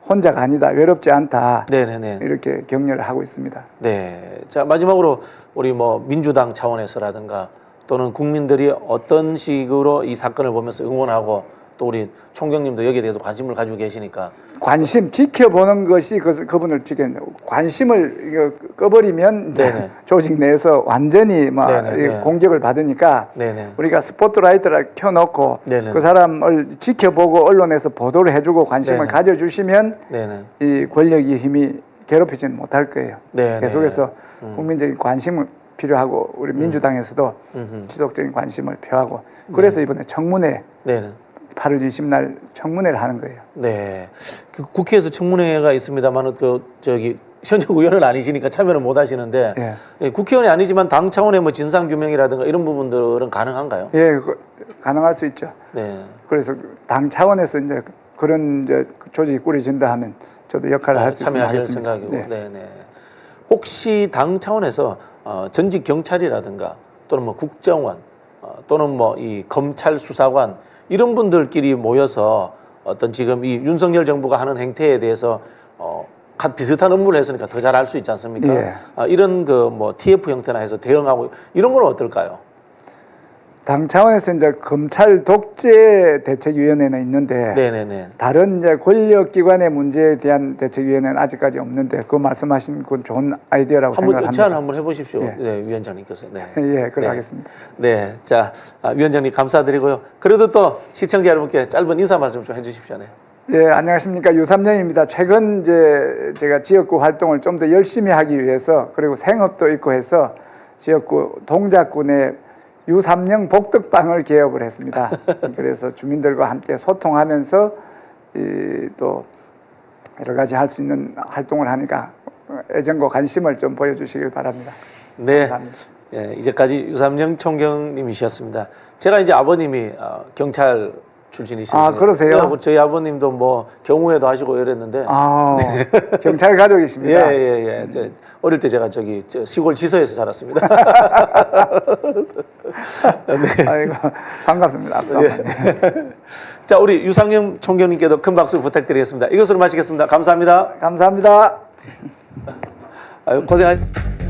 혼자가 아니다, 외롭지 않다. 네네네. 이렇게 격려를 하고 있습니다. 네. 자, 마지막으로 우리 뭐 민주당 차원에서라든가 또는 국민들이 어떤 식으로 이 사건을 보면서 응원하고 또 우리 총경님도 여기에 대해서 관심을 가지고 계시니까 관심 지켜보는 것이 그분을 지키는 관심을 이거 꺼버리면 이제 네네. 조직 내에서 완전히 막 네네. 공격을 받으니까 네네. 우리가 스포트라이트를 켜놓고 네네. 그 사람을 지켜보고 언론에서 보도를 해주고 관심을 네네. 가져주시면 네네. 이 권력의 힘이 괴롭히지는 못할 거예요. 네네. 계속해서 국민적인 관심을 필요하고 우리 민주당에서도 지속적인 관심을 표하고 그래서 이번에 청문회 네네. 8월 20날 청문회를 하는 거예요. 네. 그 국회에서 청문회가 있습니다만은 저기 현역 의원은 아니시니까 참여를 못 하시는데 예. 예, 국회의원이 아니지만 당 차원의 뭐 진상 규명이라든가 이런 부분들은 가능한가요? 예, 가능할 수 있죠. 네. 그래서 당 차원에서 이제 그런 이제 조직이 꾸려진다 하면 저도 역할을 할 수 있으면 참여하실 하겠습니다. 생각이고. 네. 네네. 혹시 당 차원에서 전직 경찰이라든가 또는 뭐 국정원 또는 뭐 이 검찰 수사관 이런 분들끼리 모여서 어떤 지금 이 윤석열 정부가 하는 행태에 대해서 비슷한 업무를 했으니까 더 잘 알 수 있지 않습니까? 예. 이런 그 뭐 TF 형태나 해서 대응하고 이런 건 어떨까요? 당 차원에서 이제 검찰 독재 대책위원회는 있는데 네네네. 다른 이제 권력기관의 문제에 대한 대책위원회는 아직까지 없는데 그 말씀하신 건 좋은 아이디어라고 한번 생각합니다. 제안 한번 해보십시오. 예. 네, 위원장님께서. 네. 예, 그래 네. 하겠습니다. 네, 자 위원장님 감사드리고요. 그래도 또 시청자 여러분께 짧은 인사 말씀 좀 해주십시오. 네. 예, 안녕하십니까. 유삼영입니다. 최근 이제 제가 지역구 활동을 좀 더 열심히 하기 위해서 그리고 생업도 있고 해서 지역구 동작구 내 유삼영 복덕방을 개업을 했습니다. 그래서 주민들과 함께 소통하면서 또 여러 가지 할 수 있는 활동을 하니까 애정과 관심을 좀 보여주시길 바랍니다. 네. 감사합니다. 예, 이제까지 유삼영 총경님이셨습니다. 제가 이제 아버님이 경찰 출신이시고 아, 그러세요? 저희 아버님도 뭐 경호회도 하시고 이랬는데 아, 경찰 가족이십니다. 예. 어릴 때 제가 저기 시골 지서에서 자랐습니다. 네. 아이고, 반갑습니다. 앞서 한번. 자, 우리 유상영 총경님께도 큰 박수 부탁드리겠습니다. 이것으로 마치겠습니다. 감사합니다. 감사합니다. 아유, 고생하셨습니다.